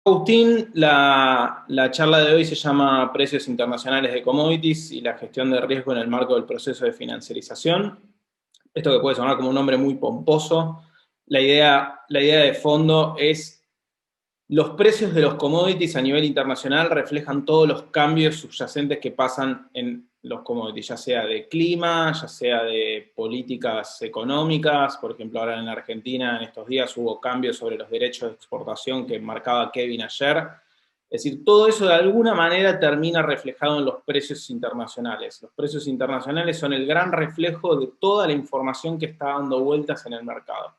Agustín, la charla de hoy se llama Precios internacionales de commodities y la gestión de riesgo en el marco del proceso de financiarización. Esto que puede sonar como un nombre muy pomposo, la idea de fondo es los precios de los commodities a nivel internacional reflejan todos los cambios subyacentes que pasan en los commodities, ya sea de clima, ya sea de políticas económicas. Por ejemplo, ahora en Argentina en estos días hubo cambios sobre los derechos de exportación que marcaba Kevin ayer. Es decir, todo eso de alguna manera termina reflejado en los precios internacionales. Los precios internacionales son el gran reflejo de toda la información que está dando vueltas en el mercado,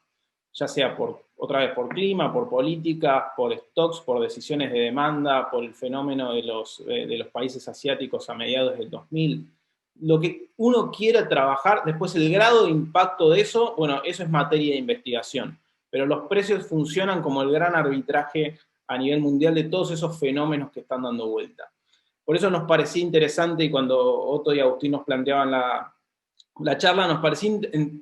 ya sea otra vez por clima, por política, por stocks, por decisiones de demanda, por el fenómeno de los países asiáticos a mediados del 2000. Lo que uno quiera trabajar, después el grado de impacto de eso, bueno, eso es materia de investigación, pero los precios funcionan como el gran arbitraje a nivel mundial de todos esos fenómenos que están dando vuelta. Por eso nos parecía interesante, y cuando Otto y Agustín nos planteaban la charla, nos parecía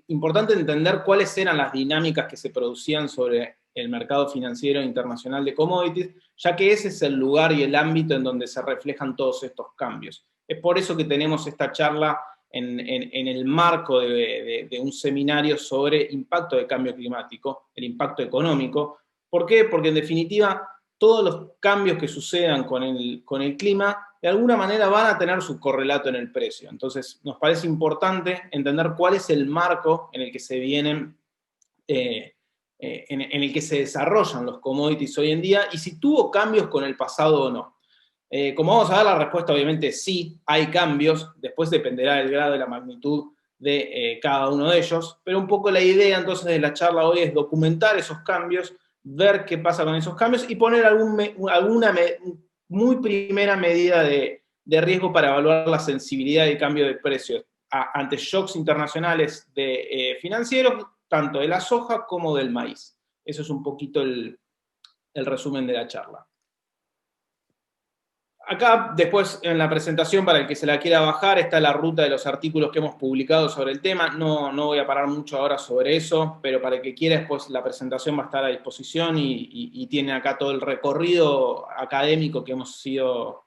importante entender cuáles eran las dinámicas que se producían sobre el mercado financiero internacional de commodities, ya que ese es el lugar y el ámbito en donde se reflejan todos estos cambios. Es por eso que tenemos esta charla en el marco de un seminario sobre impacto de cambio climático, el impacto económico. ¿Por qué? Porque en definitiva todos los cambios que sucedan con el clima de alguna manera van a tener su correlato en el precio. Entonces, nos parece importante entender cuál es el marco en el que se vienen, en el que se desarrollan los commodities hoy en día y si tuvo cambios con el pasado o no. Como vamos a ver, la respuesta obviamente sí, hay cambios, después dependerá del grado y la magnitud de cada uno de ellos, pero un poco la idea entonces de la charla hoy es documentar esos cambios, ver qué pasa con esos cambios y poner alguna muy primera medida de riesgo para evaluar la sensibilidad del cambio de precios ante shocks internacionales financieros, tanto de la soja como del maíz. Eso es un poquito el resumen de la charla. Acá, después, en la presentación, para el que se la quiera bajar, está la ruta de los artículos que hemos publicado sobre el tema. No voy a parar mucho ahora sobre eso, pero para el que quiera, después la presentación va a estar a disposición y tiene acá todo el recorrido académico que hemos ido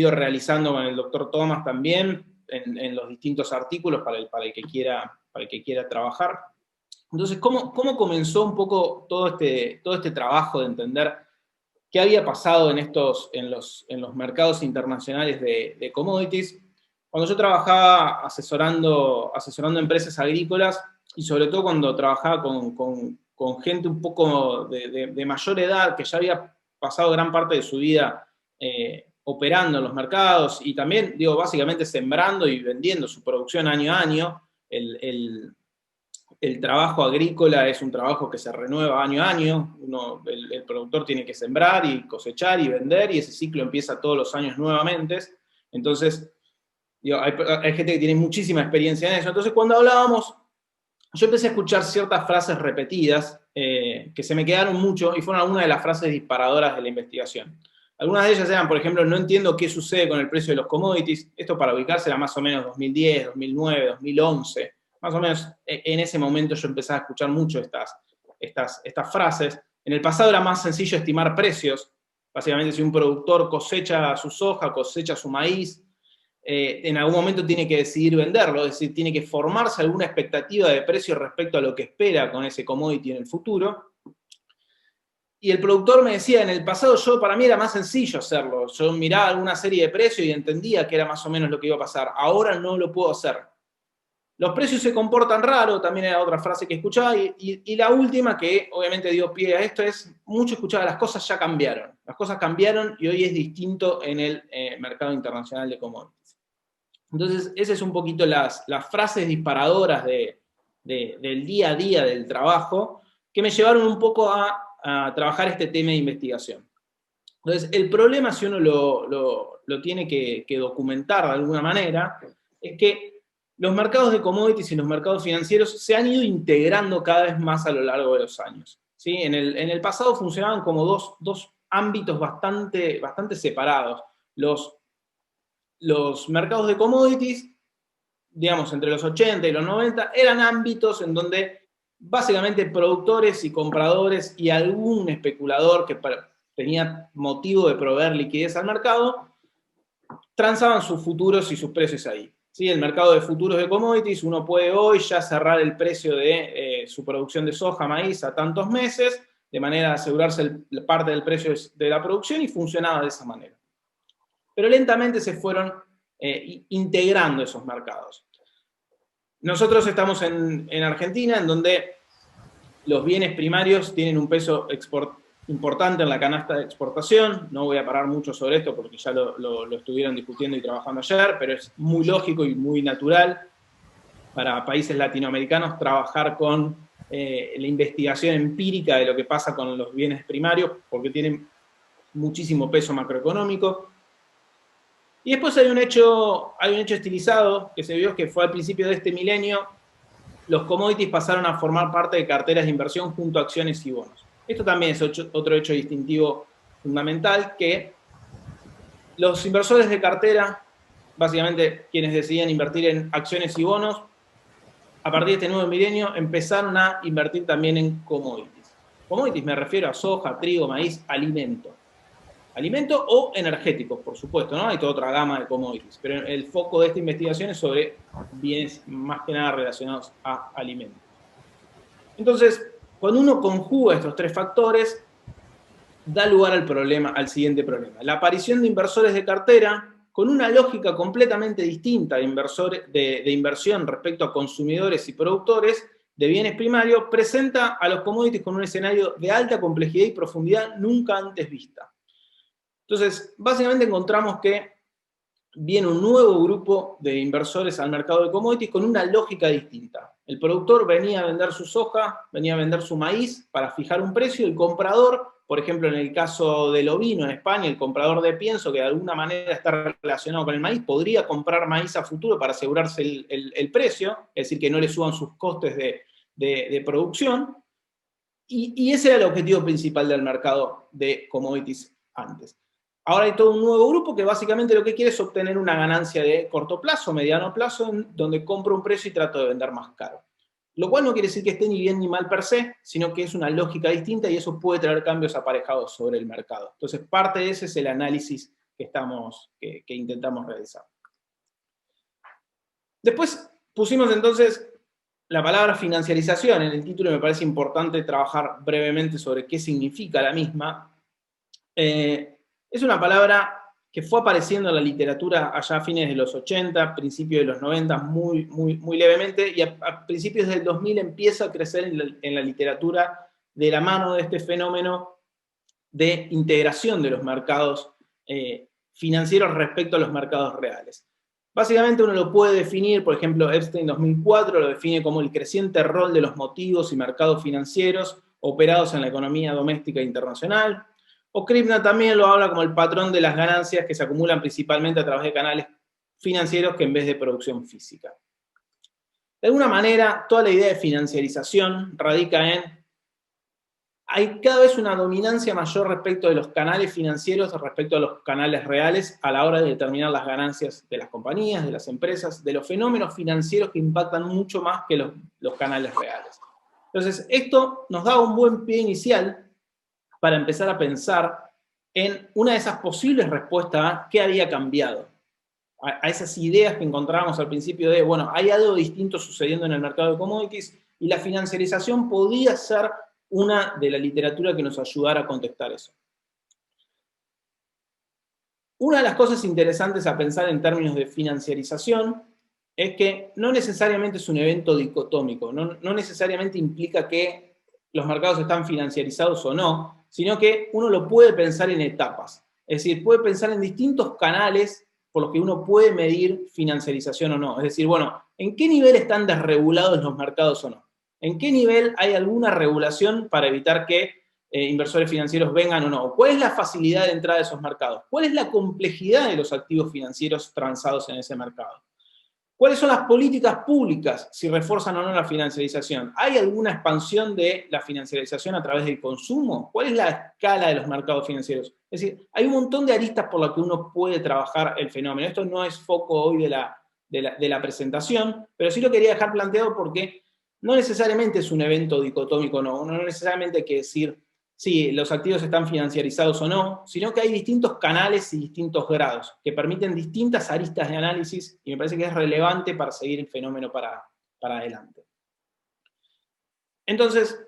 realizando con el doctor Thomas también, en los distintos artículos para el que quiera trabajar. Entonces, ¿cómo comenzó un poco todo este trabajo de entender qué había pasado en los mercados internacionales de commodities? Cuando yo trabajaba asesorando empresas agrícolas, y sobre todo cuando trabajaba con gente un poco de mayor edad, que ya había pasado gran parte de su vida operando en los mercados, y también, básicamente sembrando y vendiendo su producción año a año. El trabajo agrícola es un trabajo que se renueva año a año. El productor tiene que sembrar y cosechar y vender, y ese ciclo empieza todos los años nuevamente. Entonces, hay gente que tiene muchísima experiencia en eso. Entonces, cuando hablábamos, yo empecé a escuchar ciertas frases repetidas que se me quedaron mucho y fueron algunas de las frases disparadoras de la investigación. Algunas de ellas eran, por ejemplo, no entiendo qué sucede con el precio de los commodities. Esto, para ubicarse, era más o menos 2010, 2009, 2011. Más o menos en ese momento yo empecé a escuchar mucho estas frases. En el pasado era más sencillo estimar precios. Básicamente, si un productor cosecha su soja, cosecha su maíz, en algún momento tiene que decidir venderlo, es decir, tiene que formarse alguna expectativa de precio respecto a lo que espera con ese commodity en el futuro. Y el productor me decía, en el pasado para mí era más sencillo hacerlo. Yo miraba alguna serie de precios y entendía que era más o menos lo que iba a pasar. Ahora no lo puedo hacer. Los precios se comportan raro, también era otra frase que escuchaba, y la última, que obviamente dio pie a esto, es mucho escuchaba: las cosas ya cambiaron. Las cosas cambiaron y hoy es distinto en el mercado internacional de commodities. Entonces, esas es un poquito las frases disparadoras del día a día del trabajo que me llevaron un poco a trabajar este tema de investigación. Entonces, el problema, si uno lo tiene que documentar de alguna manera, es que los mercados de commodities y los mercados financieros se han ido integrando cada vez más a lo largo de los años. ¿Sí? En el pasado funcionaban como dos ámbitos bastante separados. Los mercados de commodities, digamos, entre los 80 y los 90, eran ámbitos en donde básicamente productores y compradores y algún especulador tenía motivo de proveer liquidez al mercado, transaban sus futuros y sus precios ahí. ¿Sí? El mercado de futuros de commodities, uno puede hoy ya cerrar el precio de su producción de soja, maíz a tantos meses, de manera de asegurarse parte del precio de la producción, y funcionaba de esa manera. Pero lentamente se fueron integrando esos mercados. Nosotros estamos en Argentina, en donde los bienes primarios tienen un peso importante en la canasta de exportación. No voy a parar mucho sobre esto porque ya lo estuvieron discutiendo y trabajando ayer, pero es muy lógico y muy natural para países latinoamericanos trabajar con la investigación empírica de lo que pasa con los bienes primarios, porque tienen muchísimo peso macroeconómico. Y después hay un hecho estilizado que se vio, que fue al principio de este milenio. Los commodities pasaron a formar parte de carteras de inversión junto a acciones y bonos. Esto también es otro hecho distintivo fundamental, que los inversores de cartera, básicamente quienes decidían invertir en acciones y bonos, a partir de este nuevo milenio empezaron a invertir también en commodities. Commodities me refiero a soja, trigo, maíz, alimento. Alimento o energéticos, por supuesto, ¿no? Hay toda otra gama de commodities, pero el foco de esta investigación es sobre bienes más que nada relacionados a alimentos. Entonces, cuando uno conjuga estos tres factores, da lugar al siguiente problema. La aparición de inversores de cartera con una lógica completamente distinta de inversión respecto a consumidores y productores de bienes primarios, presenta a los commodities con un escenario de alta complejidad y profundidad nunca antes vista. Entonces, básicamente encontramos que viene un nuevo grupo de inversores al mercado de commodities con una lógica distinta. El productor venía a vender su soja, venía a vender su maíz para fijar un precio, el comprador, por ejemplo, en el caso del ovino en España, el comprador de pienso, que de alguna manera está relacionado con el maíz, podría comprar maíz a futuro para asegurarse el precio, es decir, que no le suban sus costes de producción, y ese era el objetivo principal del mercado de commodities antes. Ahora hay todo un nuevo grupo que básicamente lo que quiere es obtener una ganancia de corto plazo, mediano plazo, donde compro un precio y trato de vender más caro. Lo cual no quiere decir que esté ni bien ni mal per se, sino que es una lógica distinta y eso puede traer cambios aparejados sobre el mercado. Entonces, parte de ese es el análisis que intentamos realizar. Después pusimos entonces la palabra financiarización en el título, y me parece importante trabajar brevemente sobre qué significa la misma. Es una palabra que fue apareciendo en la literatura allá a fines de los 80, principios de los 90, muy levemente, y a principios del 2000 empieza a crecer en la literatura de la mano de este fenómeno de integración de los mercados financieros respecto a los mercados reales. Básicamente uno lo puede definir, por ejemplo, Epstein 2004 lo define como el creciente rol de los motivos y mercados financieros operados en la economía doméstica e internacional. O Kripke también lo habla como el patrón de las ganancias que se acumulan principalmente a través de canales financieros que en vez de producción física. De alguna manera, toda la idea de financiarización radica en hay cada vez una dominancia mayor respecto de los canales financieros respecto a los canales reales a la hora de determinar las ganancias de las compañías, de las empresas, de los fenómenos financieros que impactan mucho más que los canales reales. Entonces, esto nos da un buen pie inicial para empezar a pensar en una de esas posibles respuestas a qué había cambiado. A esas ideas que encontrábamos al principio de, bueno, hay algo distinto sucediendo en el mercado de commodities y la financiarización podía ser una de la literatura que nos ayudara a contestar eso. Una de las cosas interesantes a pensar en términos de financiarización es que no necesariamente es un evento dicotómico, no necesariamente implica que los mercados están financiarizados o no, sino que uno lo puede pensar en etapas. Es decir, puede pensar en distintos canales por los que uno puede medir financiarización o no. Es decir, bueno, ¿en qué nivel están desregulados los mercados o no? ¿En qué nivel hay alguna regulación para evitar que inversores financieros vengan o no? ¿Cuál es la facilidad de entrada de esos mercados? ¿Cuál es la complejidad de los activos financieros transados en ese mercado? ¿Cuáles son las políticas públicas si refuerzan o no la financiarización? ¿Hay alguna expansión de la financiarización a través del consumo? ¿Cuál es la escala de los mercados financieros? Es decir, hay un montón de aristas por las que uno puede trabajar el fenómeno. Esto no es foco hoy de la presentación, pero sí lo quería dejar planteado porque no necesariamente es un evento dicotómico, no necesariamente hay que decir si los activos están financiarizados o no, sino que hay distintos canales y distintos grados que permiten distintas aristas de análisis y me parece que es relevante para seguir el fenómeno para adelante. Entonces,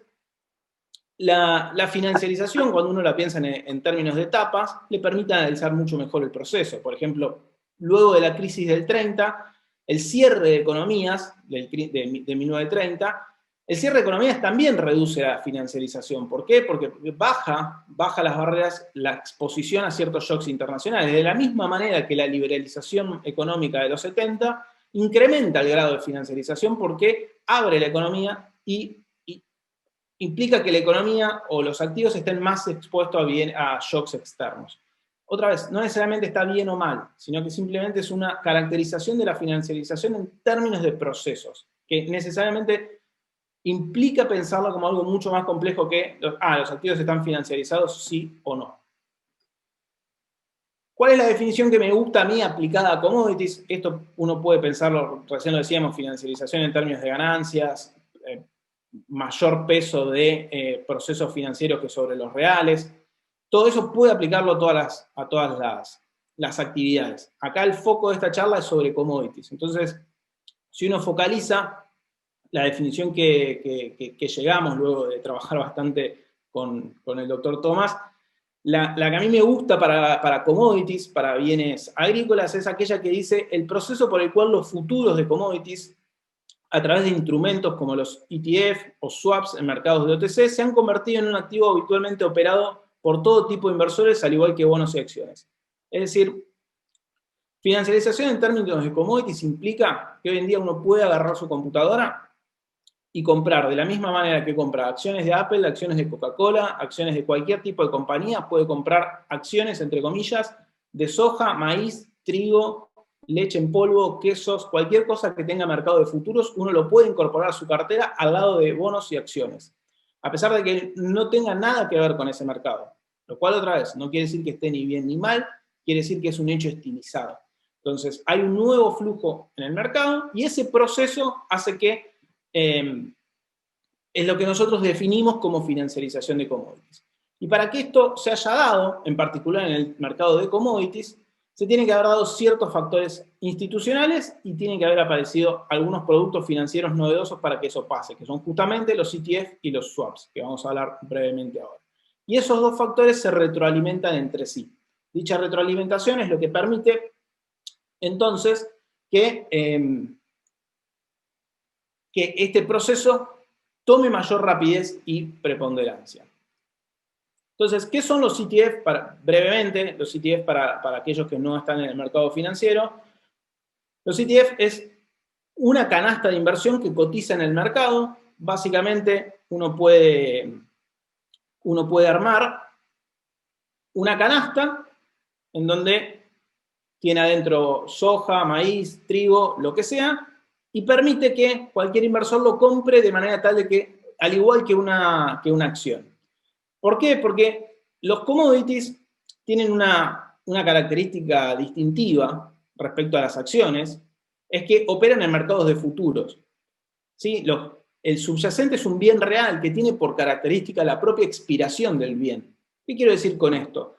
la financiarización, cuando uno la piensa en términos de etapas, le permite analizar mucho mejor el proceso. Por ejemplo, luego de la crisis del 30, el cierre de economías de 1930, el cierre de economías también reduce la financiarización. ¿Por qué? Porque baja las barreras, la exposición a ciertos shocks internacionales. De la misma manera que la liberalización económica de los 70 incrementa el grado de financiarización porque abre la economía y implica que la economía o los activos estén más expuestos a shocks externos. Otra vez, no necesariamente está bien o mal, sino que simplemente es una caracterización de la financiarización en términos de procesos, que necesariamente implica pensarlo como algo mucho más complejo que los activos están financiarizados, sí o no. ¿Cuál es la definición que me gusta a mí aplicada a commodities? Esto uno puede pensarlo, recién lo decíamos, financiarización en términos de ganancias, mayor peso de procesos financieros que sobre los reales. Todo eso puede aplicarlo a todas las actividades. Acá el foco de esta charla es sobre commodities. Entonces, si uno focaliza la definición que llegamos luego de trabajar bastante con el doctor Tomás, la que a mí me gusta para commodities, para bienes agrícolas, es aquella que dice el proceso por el cual los futuros de commodities, a través de instrumentos como los ETF o swaps en mercados de OTC, se han convertido en un activo habitualmente operado por todo tipo de inversores, al igual que bonos y acciones. Es decir, financiarización en términos de commodities implica que hoy en día uno puede agarrar su computadora y comprar de la misma manera que compra acciones de Apple, acciones de Coca-Cola, acciones de cualquier tipo de compañía, puede comprar acciones, entre comillas, de soja, maíz, trigo, leche en polvo, quesos, cualquier cosa que tenga mercado de futuros, uno lo puede incorporar a su cartera al lado de bonos y acciones, a pesar de que no tenga nada que ver con ese mercado. Lo cual, otra vez, no quiere decir que esté ni bien ni mal, quiere decir que es un hecho estilizado. Entonces, hay un nuevo flujo en el mercado y ese proceso hace que es lo que nosotros definimos como financiarización de commodities. Y para que esto se haya dado, en particular en el mercado de commodities, se tienen que haber dado ciertos factores institucionales y tienen que haber aparecido algunos productos financieros novedosos para que eso pase, que son justamente los ETF y los swaps, que vamos a hablar brevemente ahora. Y esos dos factores se retroalimentan entre sí. Dicha retroalimentación es lo que permite, entonces, que este proceso tome mayor rapidez y preponderancia. Entonces, ¿qué son los ETF? Brevemente, los ETF para aquellos que no están en el mercado financiero. Los ETF es una canasta de inversión que cotiza en el mercado. Básicamente, uno puede armar una canasta en donde tiene adentro soja, maíz, trigo, lo que sea, y permite que cualquier inversor lo compre de manera tal de que, al igual que una acción. ¿Por qué? Porque los commodities tienen una característica distintiva respecto a las acciones, es que operan en mercados de futuros. ¿Sí? El subyacente es un bien real que tiene por característica la propia expiración del bien. ¿Qué quiero decir con esto?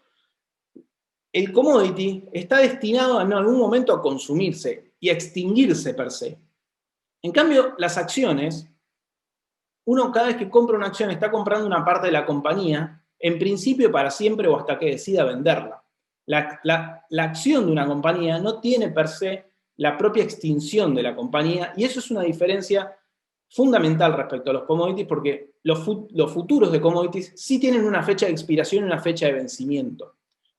El commodity está destinado en algún momento a consumirse y a extinguirse per se. En cambio, las acciones, uno cada vez que compra una acción está comprando una parte de la compañía, en principio para siempre o hasta que decida venderla. La acción de una compañía no tiene per se la propia extinción de la compañía y eso es una diferencia fundamental respecto a los commodities porque los futuros de commodities sí tienen una fecha de expiración y una fecha de vencimiento.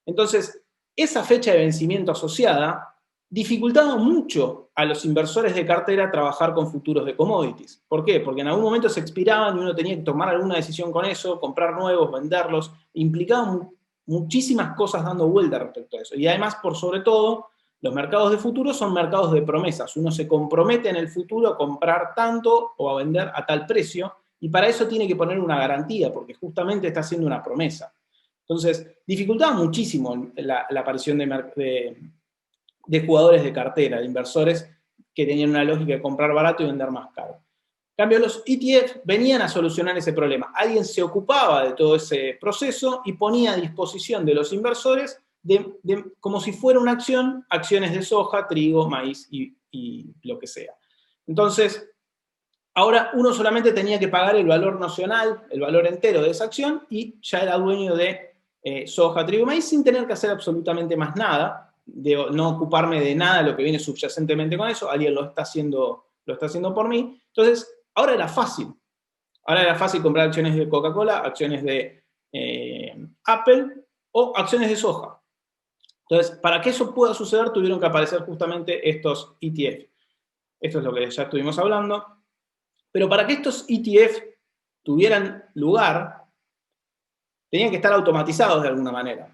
Entonces, esa fecha de vencimiento asociada dificultaba mucho a los inversores de cartera trabajar con futuros de commodities. ¿Por qué? Porque en algún momento se expiraban y uno tenía que tomar alguna decisión con eso, comprar nuevos, venderlos. Implicaban muchísimas cosas dando vuelta respecto a eso. Y además, por sobre todo, los mercados de futuros son mercados de promesas. Uno se compromete en el futuro a comprar tanto o a vender a tal precio, y para eso tiene que poner una garantía, porque justamente está haciendo una promesa. Entonces, dificultaba muchísimo la aparición de jugadores de cartera, de inversores que tenían una lógica de comprar barato y vender más caro. cambio, los ETF venían a solucionar ese problema. Alguien se ocupaba de todo ese proceso y ponía a disposición de los inversores, como si fuera una acción, acciones de soja, trigo, maíz y lo que sea. Entonces, ahora uno solamente tenía que pagar el valor nocional, el valor entero de esa acción, y ya era dueño de soja, trigo y maíz sin tener que hacer absolutamente más nada, de no ocuparme de nada, lo que viene subyacentemente con eso, alguien lo está haciendo por mí. Entonces, ahora era fácil. Ahora era fácil comprar acciones de Coca-Cola, acciones de Apple o acciones de soja. Entonces, para que eso pueda suceder, tuvieron que aparecer justamente estos ETF. Esto es lo que ya estuvimos hablando. Pero para que estos ETF tuvieran lugar, tenían que estar automatizados de alguna manera.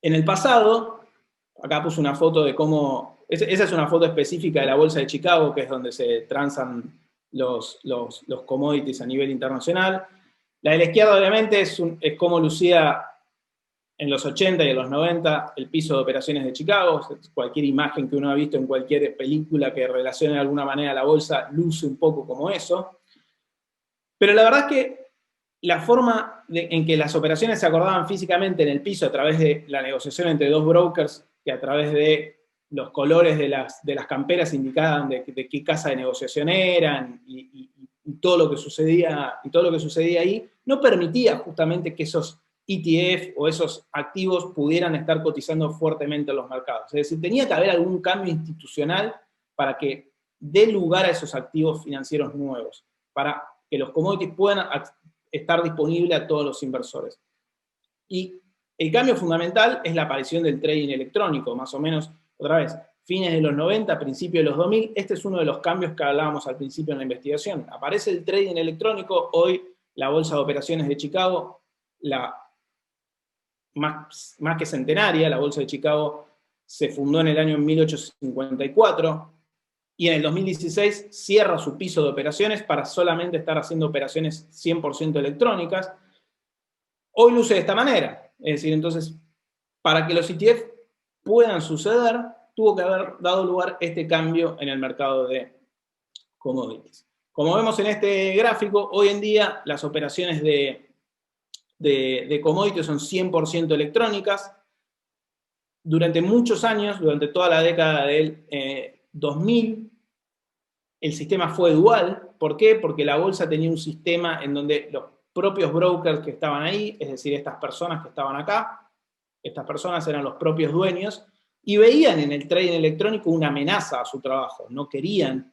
En el pasado, acá puse una foto de cómo, esa es una foto específica de la Bolsa de Chicago, que es donde se transan los commodities a nivel internacional. La de la izquierda, obviamente, es cómo lucía en los 80 y en los 90 el piso de operaciones de Chicago. Cualquier imagen que uno ha visto en cualquier película que relacione de alguna manera a la bolsa luce un poco como eso. Pero la verdad es que la forma en que las operaciones se acordaban físicamente en el piso a través de la negociación entre dos brokers, que a través de los colores de las camperas indicaban de qué casa de negociación eran y todo lo que sucedía ahí, no permitía justamente que esos ETF o esos activos pudieran estar cotizando fuertemente en los mercados. Es decir, tenía que haber algún cambio institucional para que dé lugar a esos activos financieros nuevos, para que los commodities puedan estar disponibles a todos los inversores. Y el cambio fundamental es la aparición del trading electrónico, más o menos, otra vez, fines de los 90, principios de los 2000. Este es uno de los cambios que hablábamos al principio en la investigación. Aparece el trading electrónico. Hoy la Bolsa de Operaciones de Chicago, la más que centenaria, la Bolsa de Chicago se fundó en el año 1854, y en el 2016 cierra su piso de operaciones para solamente estar haciendo operaciones 100% electrónicas. Hoy luce de esta manera. Es decir, entonces, para que los ETF puedan suceder, tuvo que haber dado lugar este cambio en el mercado de commodities. Como vemos en este gráfico, hoy en día las operaciones de commodities son 100% electrónicas. Durante muchos años, durante toda la década del 2000, el sistema fue dual. ¿Por qué? Porque la bolsa tenía un sistema en donde los propios brokers que estaban ahí, es decir, estas personas que estaban acá, estas personas eran los propios dueños, y veían en el trading electrónico una amenaza a su trabajo. No querían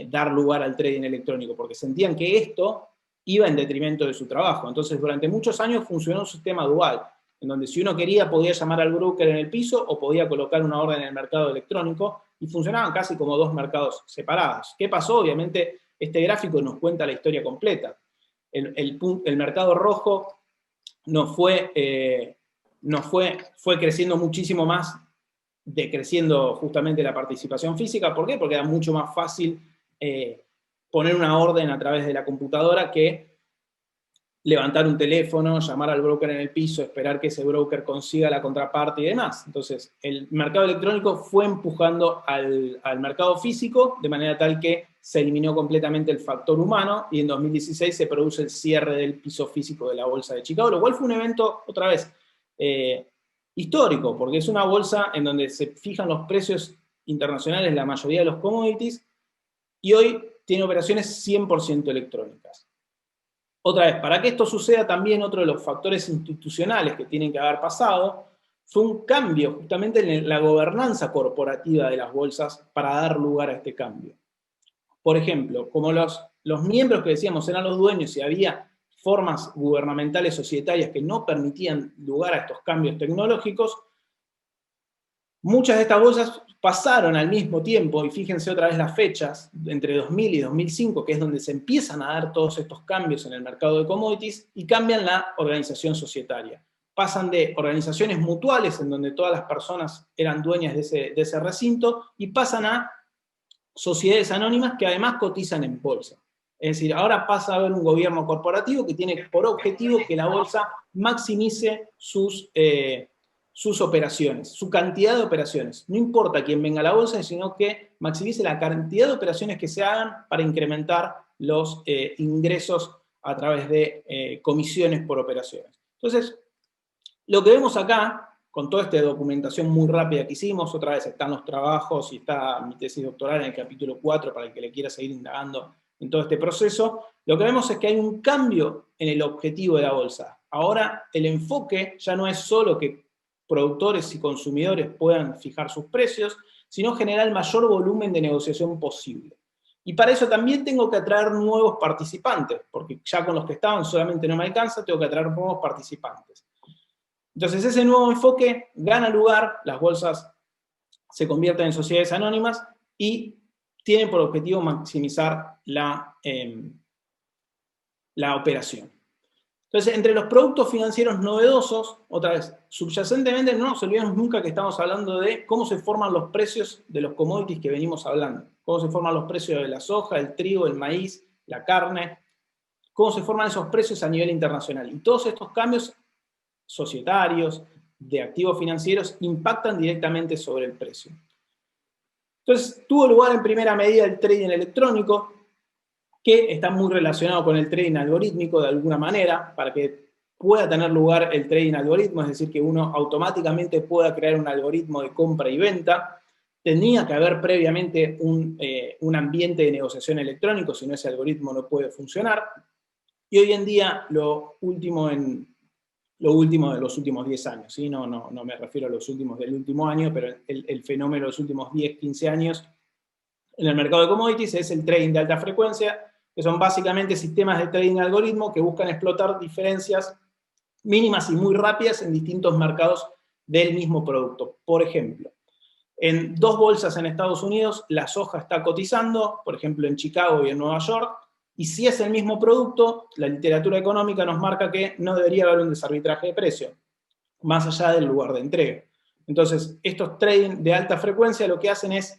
dar lugar al trading electrónico, porque sentían que esto iba en detrimento de su trabajo. Entonces, durante muchos años funcionó un sistema dual, en donde si uno quería podía llamar al broker en el piso o podía colocar una orden en el mercado electrónico, y funcionaban casi como dos mercados separados. ¿Qué pasó? Obviamente, este gráfico nos cuenta la historia completa. El mercado rojo fue creciendo muchísimo más, decreciendo justamente la participación física. ¿Por qué? Porque era mucho más fácil poner una orden a través de la computadora que levantar un teléfono, llamar al broker en el piso, esperar que ese broker consiga la contraparte y demás. Entonces, el mercado electrónico fue empujando al mercado físico de manera tal que se eliminó completamente el factor humano, y en 2016 se produce el cierre del piso físico de la Bolsa de Chicago, lo cual fue un evento, otra vez, histórico, porque es una bolsa en donde se fijan los precios internacionales, la mayoría de los commodities, y hoy tiene operaciones 100% electrónicas. Otra vez, para que esto suceda también, otro de los factores institucionales que tienen que haber pasado fue un cambio justamente en la gobernanza corporativa de las bolsas para dar lugar a este cambio. Por ejemplo, como los miembros que decíamos eran los dueños y había formas gubernamentales societarias que no permitían lugar a estos cambios tecnológicos, muchas de estas bolsas pasaron al mismo tiempo, y fíjense otra vez las fechas, entre 2000 y 2005, que es donde se empiezan a dar todos estos cambios en el mercado de commodities, y cambian la organización societaria. Pasan de organizaciones mutuales, en donde todas las personas eran dueñas de ese recinto, y pasan a sociedades anónimas que además cotizan en bolsa. Es decir, ahora pasa a haber un gobierno corporativo que tiene por objetivo que la bolsa maximice sus operaciones, su cantidad de operaciones. No importa quién venga a la bolsa, sino que maximice la cantidad de operaciones que se hagan para incrementar los ingresos a través de comisiones por operaciones. Entonces, lo que vemos acá, con toda esta documentación muy rápida que hicimos, otra vez están los trabajos y está mi tesis doctoral en el capítulo 4 para el que le quiera seguir indagando en todo este proceso, lo que vemos es que hay un cambio en el objetivo de la bolsa. Ahora el enfoque ya no es solo que productores y consumidores puedan fijar sus precios, sino generar el mayor volumen de negociación posible. Y para eso también tengo que atraer nuevos participantes, porque ya con los que estaban solamente no me alcanza, tengo que atraer nuevos participantes. Entonces ese nuevo enfoque gana lugar, las bolsas se convierten en sociedades anónimas y tienen por objetivo maximizar la operación. Entonces, entre los productos financieros novedosos, otra vez, subyacentemente no nos olvidemos nunca que estamos hablando de cómo se forman los precios de los commodities que venimos hablando. Cómo se forman los precios de la soja, el trigo, el maíz, la carne. Cómo se forman esos precios a nivel internacional. Y todos estos cambios societarios, de activos financieros, impactan directamente sobre el precio. Entonces, tuvo lugar en primera medida el trading electrónico, que está muy relacionado con el trading algorítmico de alguna manera, para que pueda tener lugar el trading algoritmo, es decir, que uno automáticamente pueda crear un algoritmo de compra y venta. Tenía que haber previamente un ambiente de negociación electrónico, si no ese algoritmo no puede funcionar. Y hoy en día, lo último de los últimos 10 años, ¿sí? No me refiero a los últimos del último año, pero el fenómeno de los últimos 10, 15 años en el mercado de commodities es el trading de alta frecuencia, que son básicamente sistemas de trading algoritmo que buscan explotar diferencias mínimas y muy rápidas en distintos mercados del mismo producto. Por ejemplo, en dos bolsas en Estados Unidos, la soja está cotizando, por ejemplo en Chicago y en Nueva York, y si es el mismo producto, la literatura económica nos marca que no debería haber un desarbitraje de precio, más allá del lugar de entrega. Entonces, estos trading de alta frecuencia lo que hacen es,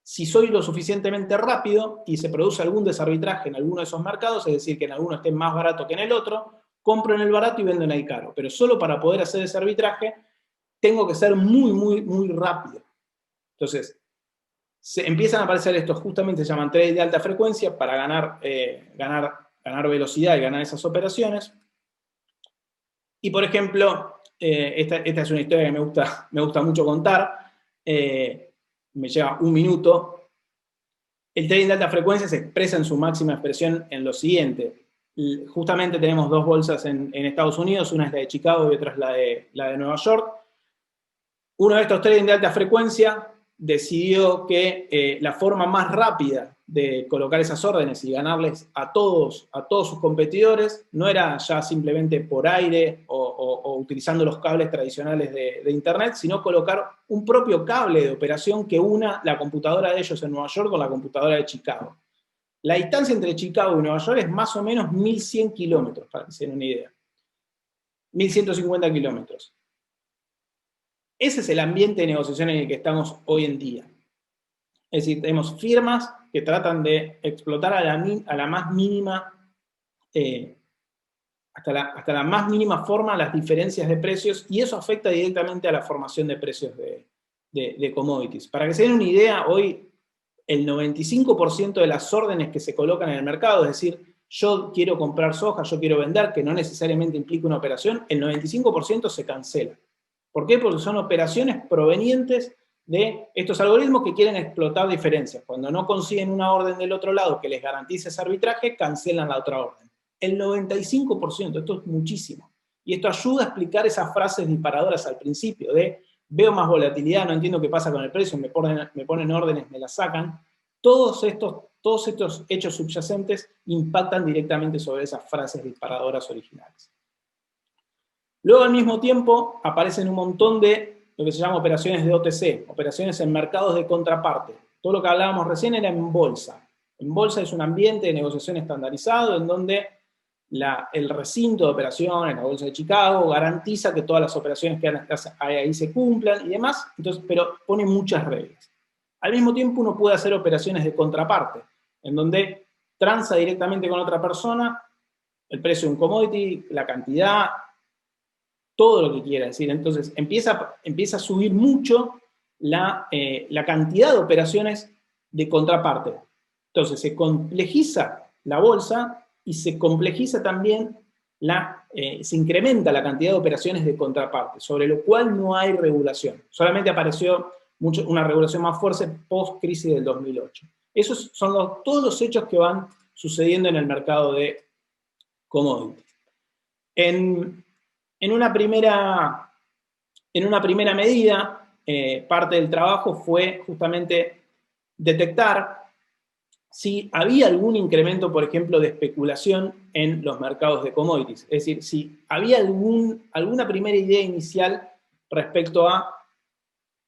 si soy lo suficientemente rápido y se produce algún desarbitraje en alguno de esos mercados, es decir, que en alguno esté más barato que en el otro, compro en el barato y vendo en el caro. Pero solo para poder hacer ese arbitraje, tengo que ser muy, muy, muy rápido. Entonces, empiezan a aparecer estos, justamente se llaman trades de alta frecuencia para ganar velocidad y ganar esas operaciones. Y por ejemplo, esta es una historia que me gusta mucho contar, me lleva un minuto. El trading de alta frecuencia se expresa en su máxima expresión en lo siguiente. Justamente tenemos dos bolsas en Estados Unidos, una es la de Chicago y otra es la de Nueva York. Uno de estos trading de alta frecuencia decidió que la forma más rápida de colocar esas órdenes y ganarles a todos sus competidores no era ya simplemente por aire o utilizando los cables tradicionales de Internet, sino colocar un propio cable de operación que una la computadora de ellos en Nueva York con la computadora de Chicago. La distancia entre Chicago y Nueva York es más o menos 1.100 kilómetros, para que se den una idea. 1.150 kilómetros. Ese es el ambiente de negociación en el que estamos hoy en día. Es decir, tenemos firmas que tratan de explotar a la más mínima, hasta la más mínima forma las diferencias de precios, y eso afecta directamente a la formación de precios de commodities. Para que se den una idea, hoy el 95% de las órdenes que se colocan en el mercado, es decir, yo quiero comprar soja, yo quiero vender, que no necesariamente implica una operación, el 95% se cancela. ¿Por qué? Porque son operaciones provenientes de estos algoritmos que quieren explotar diferencias. Cuando no consiguen una orden del otro lado que les garantice ese arbitraje, cancelan la otra orden. El 95%, esto es muchísimo. Y esto ayuda a explicar esas frases disparadoras al principio de veo más volatilidad, no entiendo qué pasa con el precio, me ponen órdenes, me las sacan. Todos estos hechos subyacentes impactan directamente sobre esas frases disparadoras originales. Luego, al mismo tiempo, aparecen un montón de lo que se llama operaciones de OTC, operaciones en mercados de contraparte. Todo lo que hablábamos recién era en bolsa. En bolsa es un ambiente de negociación estandarizado en donde el recinto de operaciones, la bolsa de Chicago, garantiza que todas las operaciones que hay ahí se cumplan y demás, entonces, pero pone muchas reglas. Al mismo tiempo, uno puede hacer operaciones de contraparte, en donde transa directamente con otra persona el precio de un commodity, la cantidad, todo lo que quiera decir. Entonces, empieza a subir mucho la cantidad de operaciones de contraparte. Entonces se complejiza la bolsa y se complejiza también, se incrementa la cantidad de operaciones de contraparte, sobre lo cual no hay regulación. Solamente apareció una regulación más fuerte post-crisis del 2008. Esos son todos los hechos que van sucediendo en el mercado de commodities. En una primera medida, parte del trabajo fue justamente detectar si había algún incremento, por ejemplo, de especulación en los mercados de commodities. Es decir, si había alguna primera idea inicial respecto a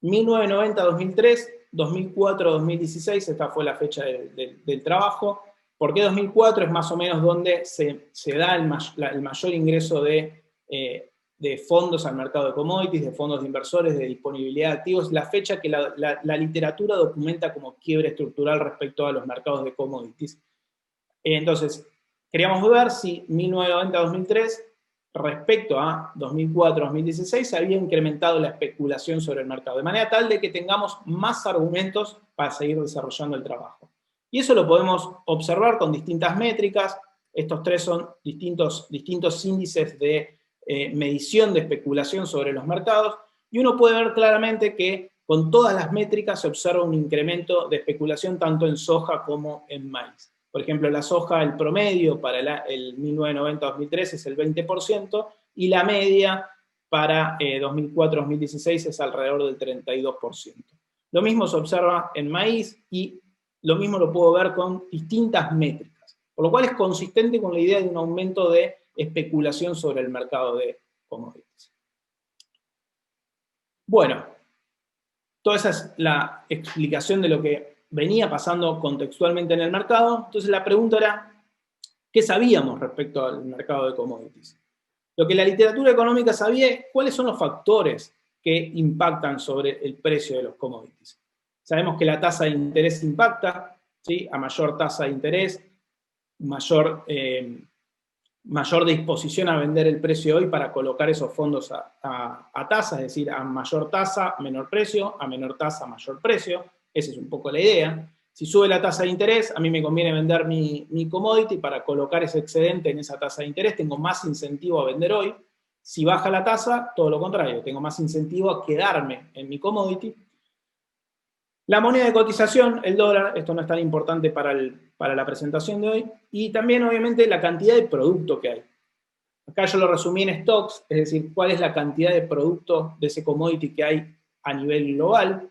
1990-2003, 2004-2016, esta fue la fecha del trabajo. ¿Por qué 2004? Es más o menos donde se da el mayor ingreso de fondos al mercado de commodities, de fondos de inversores, de disponibilidad de activos, la fecha que la literatura documenta como quiebre estructural respecto a los mercados de commodities. Entonces, queríamos ver si 1990-2003, respecto a 2004-2016, se había incrementado la especulación sobre el mercado, de manera tal de que tengamos más argumentos para seguir desarrollando el trabajo. Y eso lo podemos observar con distintas métricas. Estos tres son distintos índices de medición de especulación sobre los mercados, y uno puede ver claramente que con todas las métricas se observa un incremento de especulación tanto en soja como en maíz. Por ejemplo, la soja, el promedio para el 1990-2003 es el 20%, y la media para 2004-2016 es alrededor del 32%. Lo mismo se observa en maíz, y lo mismo lo puedo ver con distintas métricas, por lo cual es consistente con la idea de un aumento de especulación sobre el mercado de commodities. Bueno, toda esa es la explicación de lo que venía pasando contextualmente en el mercado. Entonces la pregunta era, ¿qué sabíamos respecto al mercado de commodities? Lo que la literatura económica sabía es cuáles son los factores que impactan sobre el precio de los commodities. Sabemos que la tasa de interés impacta, ¿sí? A mayor tasa de interés, mayor disposición a vender el precio hoy para colocar esos fondos a tasa, es decir, a mayor tasa, menor precio, a menor tasa, mayor precio. Esa es un poco la idea. Si sube la tasa de interés, a mí me conviene vender mi commodity para colocar ese excedente en esa tasa de interés, tengo más incentivo a vender hoy. Si baja la tasa, todo lo contrario, tengo más incentivo a quedarme en mi commodity. La moneda de cotización, el dólar, esto no es tan importante para la presentación de hoy, y también obviamente la cantidad de producto que hay. Acá yo lo resumí en stocks, es decir, cuál es la cantidad de producto de ese commodity que hay a nivel global.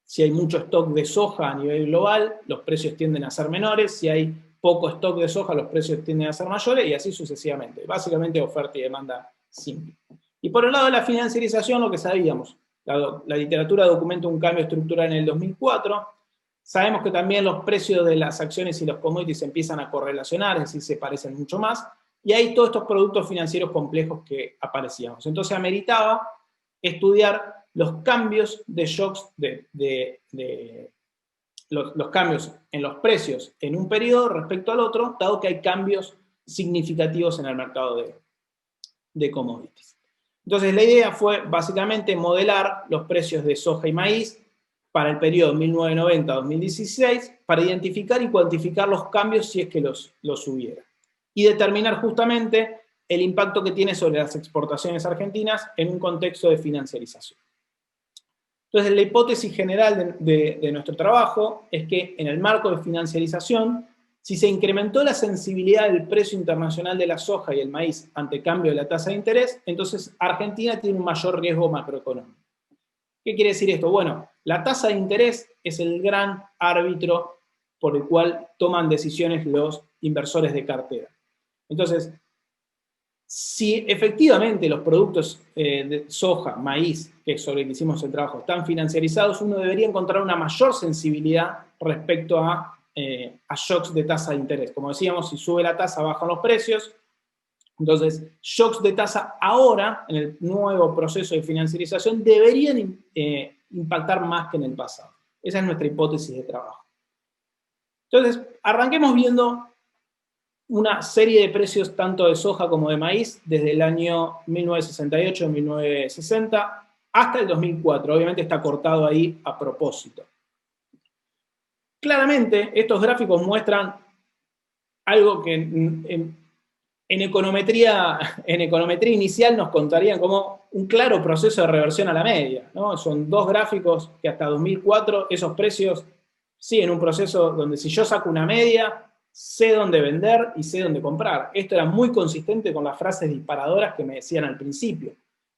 Si hay mucho stock de soja a nivel global, los precios tienden a ser menores. Si hay poco stock de soja, los precios tienden a ser mayores, y así sucesivamente. Básicamente oferta y demanda simple. Y por el lado de la financiarización, lo que sabíamos. La literatura documenta un cambio estructural en el 2004. Sabemos que también los precios de las acciones y los commodities empiezan a correlacionar, es decir, se parecen mucho más. Y hay todos estos productos financieros complejos que aparecíamos. Entonces ameritaba estudiar los cambios de shocks, los cambios en los precios en un periodo respecto al otro, dado que hay cambios significativos en el mercado de commodities. Entonces la idea fue básicamente modelar los precios de soja y maíz para el periodo 1990-2016 para identificar y cuantificar los cambios si es que los hubiera. Y determinar justamente el impacto que tiene sobre las exportaciones argentinas en un contexto de financiarización. Entonces la hipótesis general de nuestro trabajo es que en el marco de financiarización, si se incrementó la sensibilidad del precio internacional de la soja y el maíz ante cambio de la tasa de interés, entonces Argentina tiene un mayor riesgo macroeconómico. ¿Qué quiere decir esto? Bueno, la tasa de interés es el gran árbitro por el cual toman decisiones los inversores de cartera. Entonces, si efectivamente los productos de soja, maíz, que es sobre el que hicimos el trabajo, están financiarizados, uno debería encontrar una mayor sensibilidad respecto a shocks de tasa de interés. Como decíamos, si sube la tasa, bajan los precios. Entonces, shocks de tasa ahora, en el nuevo proceso de financiarización, deberían impactar más que en el pasado. Esa es nuestra hipótesis de trabajo. Entonces, arranquemos viendo una serie de precios tanto de soja como de maíz desde el año 1968-1960 hasta el 2004. Obviamente está cortado ahí a propósito. claramente estos gráficos muestran algo que en econometría inicial nos contarían como un claro proceso de reversión a la media, ¿no? Son dos gráficos que hasta 2004 esos precios siguen un proceso donde si yo saco una media, sé dónde vender y sé dónde comprar. Esto era muy consistente con las frases disparadoras que me decían al principio.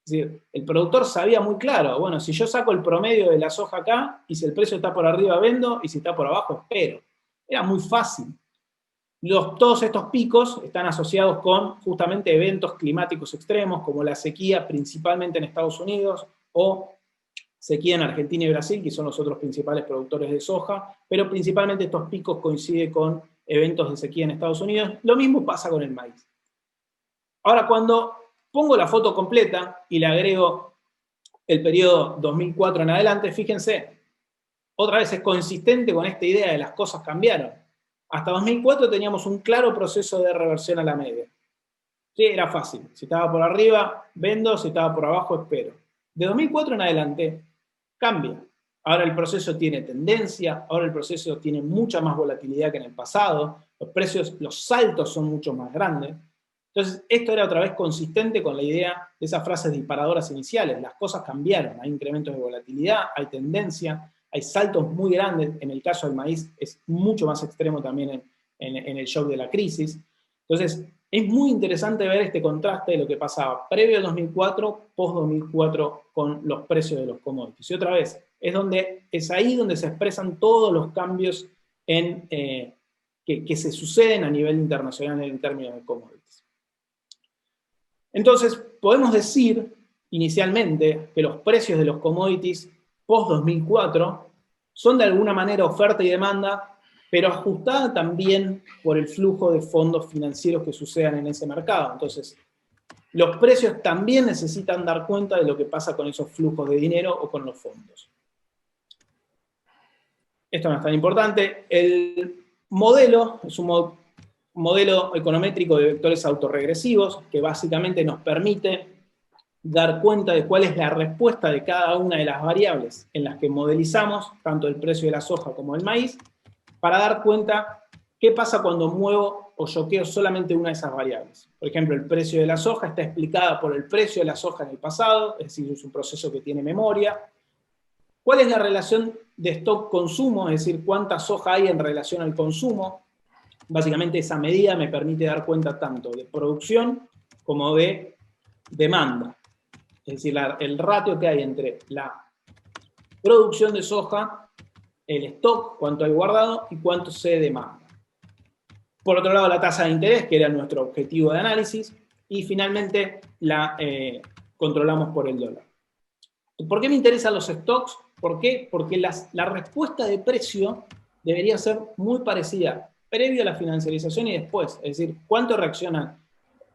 Es decir, el productor sabía muy claro, bueno, si yo saco el promedio de la soja acá, y si el precio está por arriba vendo, y si está por abajo espero. Era muy fácil. Todos estos picos están asociados con justamente eventos climáticos extremos, como la sequía principalmente en Estados Unidos, o sequía en Argentina y Brasil, que son los otros principales productores de soja, pero principalmente estos picos coinciden con eventos de sequía en Estados Unidos. Lo mismo pasa con el maíz. Ahora, cuando pongo la foto completa y le agrego el periodo 2004 en adelante, fíjense, otra vez es consistente con esta idea de las cosas cambiaron. Hasta 2004 teníamos un claro proceso de reversión a la media. Sí, era fácil. Si estaba por arriba, vendo, si estaba por abajo, espero. De 2004 en adelante, cambia. Ahora el proceso tiene tendencia, ahora el proceso tiene mucha más volatilidad que en el pasado, los precios, los saltos son mucho más grandes. Entonces, esto era otra vez consistente con la idea de esas frases disparadoras iniciales. Las cosas cambiaron, hay incrementos de volatilidad, hay tendencia, hay saltos muy grandes. En el caso del maíz es mucho más extremo también en el shock de la crisis. Entonces, es muy interesante ver este contraste de lo que pasaba previo al 2004, post-2004 con los precios de los commodities. Y otra vez, es ahí donde se expresan todos los cambios que se suceden a nivel internacional en términos de commodities. Entonces, podemos decir inicialmente que los precios de los commodities post-2004 son de alguna manera oferta y demanda, pero ajustada también por el flujo de fondos financieros que sucedan en ese mercado. Entonces, los precios también necesitan dar cuenta de lo que pasa con esos flujos de dinero o con los fondos. Esto no es tan importante. El modelo es un modelo econométrico de vectores autorregresivos que básicamente nos permite dar cuenta de cuál es la respuesta de cada una de las variables en las que modelizamos, tanto el precio de la soja como el maíz, para dar cuenta qué pasa cuando muevo o choqueo solamente una de esas variables. Por ejemplo, el precio de la soja está explicada por el precio de la soja en el pasado, es decir, es un proceso que tiene memoria. ¿Cuál es la relación de stock-consumo? Es decir, cuánta soja hay en relación al consumo. Básicamente esa medida me permite dar cuenta tanto de producción como de demanda. Es decir, el ratio que hay entre la producción de soja, el stock, cuánto hay guardado y cuánto se demanda. Por otro lado, la tasa de interés, que era nuestro objetivo de análisis, y finalmente la controlamos por el dólar. ¿Por qué me interesan los stocks? ¿Por qué? Porque la respuesta de precio debería ser muy parecida previo a la financiarización y después. Es decir, cuánto reacciona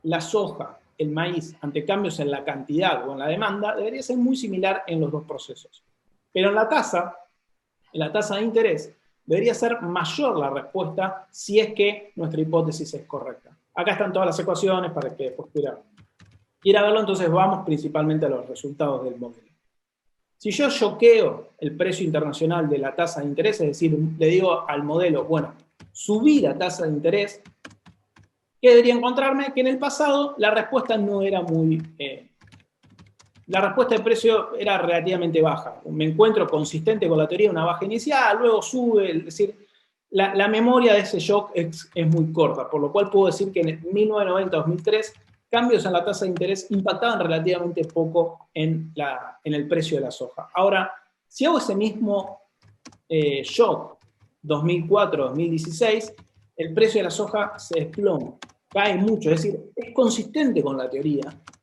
la soja, el maíz, ante cambios en la cantidad o en la demanda, debería ser muy similar en los dos procesos. Pero en la tasa de interés, debería ser mayor la respuesta si es que nuestra hipótesis es correcta. Acá están todas las ecuaciones para que después quiera verlo, entonces vamos principalmente a los resultados del modelo. Si yo choqueo el precio internacional de la tasa de interés, es decir, le digo al modelo, bueno, subí la tasa de interés, ¿qué debería encontrarme? Que en el pasado la respuesta no era muy... la respuesta de precio era relativamente baja. Me encuentro consistente con la teoría de una baja inicial, luego sube, es decir, la memoria de ese shock es muy corta, por lo cual puedo decir que en 1990-2003 cambios en la tasa de interés impactaban relativamente poco en el precio de la soja. Ahora, si hago ese mismo shock 2004-2016, el precio de la soja se desploma, cae mucho, es decir, es consistente con la teoría,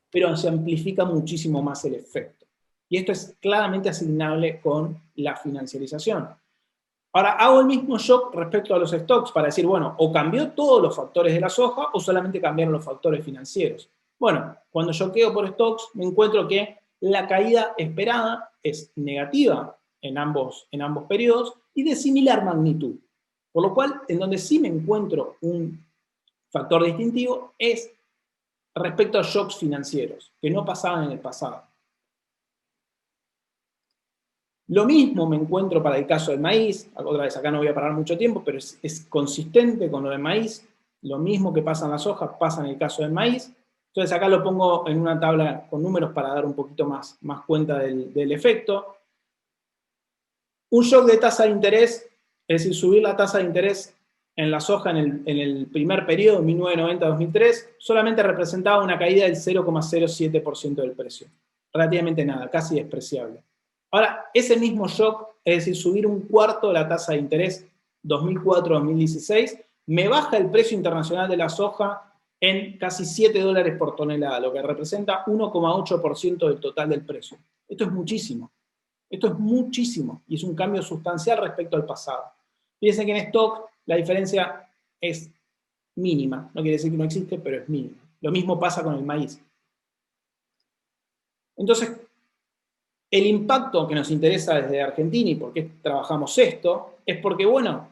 pero se amplifica muchísimo más el efecto. Y esto es claramente asignable con la financiarización. Ahora, hago el mismo shock respecto a los stocks para decir, bueno, o cambió todos los factores de la soja o solamente cambiaron los factores financieros. Bueno, cuando shockeo por stocks me encuentro que la caída esperada es negativa en ambos periodos y de similar magnitud. Por lo cual, en donde sí me encuentro un factor distintivo es respecto a shocks financieros, que no pasaban en el pasado. Lo mismo me encuentro para el caso del maíz, otra vez acá no voy a parar mucho tiempo, pero es consistente con lo del maíz, lo mismo que pasa en la soja pasa en el caso del maíz. Entonces acá lo pongo en una tabla con números para dar un poquito más cuenta del efecto. Un shock de tasa de interés, es decir, subir la tasa de interés en la soja en el primer periodo, 1990-2003, solamente representaba una caída del 0,07% del precio. Relativamente nada, casi despreciable. Ahora, ese mismo shock, es decir, subir un cuarto de la tasa de interés 2004-2016, me baja el precio internacional de la soja en casi $7 por tonelada, lo que representa 1,8% del total del precio. Esto es muchísimo. Esto es muchísimo y es un cambio sustancial respecto al pasado. Fíjense que en stock la diferencia es mínima. No quiere decir que no existe, pero es mínima. Lo mismo pasa con el maíz. Entonces, el impacto que nos interesa desde Argentina y por qué trabajamos esto, es porque, bueno,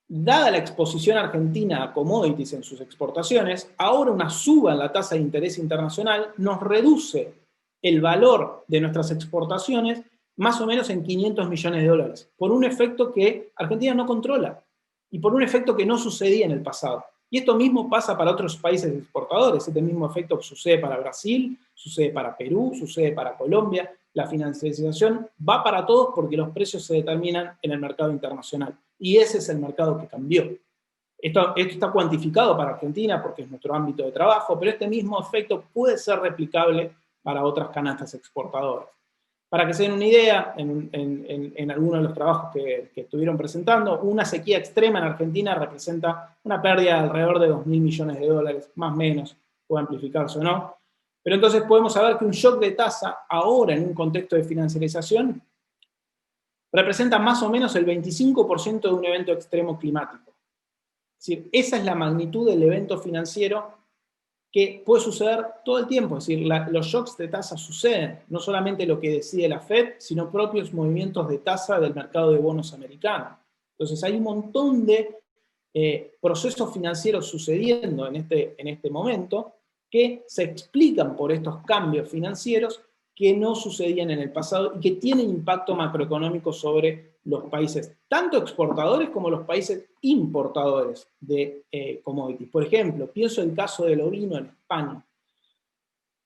dada la exposición argentina a commodities en sus exportaciones, ahora una suba en la tasa de interés internacional nos reduce el valor de nuestras exportaciones más o menos en $500 millones, por un efecto que Argentina no controla y por un efecto que no sucedía en el pasado. Y esto mismo pasa para otros países exportadores, este mismo efecto sucede para Brasil, sucede para Perú, sucede para Colombia. La financiarización va para todos porque los precios se determinan en el mercado internacional. Y ese es el mercado que cambió. Esto está cuantificado para Argentina porque es nuestro ámbito de trabajo, pero este mismo efecto puede ser replicable para otras canastas exportadoras. Para que se den una idea, en algunos de los trabajos que estuvieron presentando, una sequía extrema en Argentina representa una pérdida de alrededor de $2.000 millones, más o menos, puede amplificarse o no. Pero entonces podemos saber que un shock de tasa, ahora en un contexto de financiarización, representa más o menos el 25% de un evento extremo climático. Es decir, esa es la magnitud del evento financiero que puede suceder todo el tiempo. Es decir, los shocks de tasa suceden, no solamente lo que decide la Fed, sino propios movimientos de tasa del mercado de bonos americano. Entonces hay un montón de procesos financieros sucediendo en este momento que se explican por estos cambios financieros que no sucedían en el pasado y que tienen impacto macroeconómico sobre los países, tanto exportadores como los países importadores de commodities. Por ejemplo, pienso el caso del ovino en España.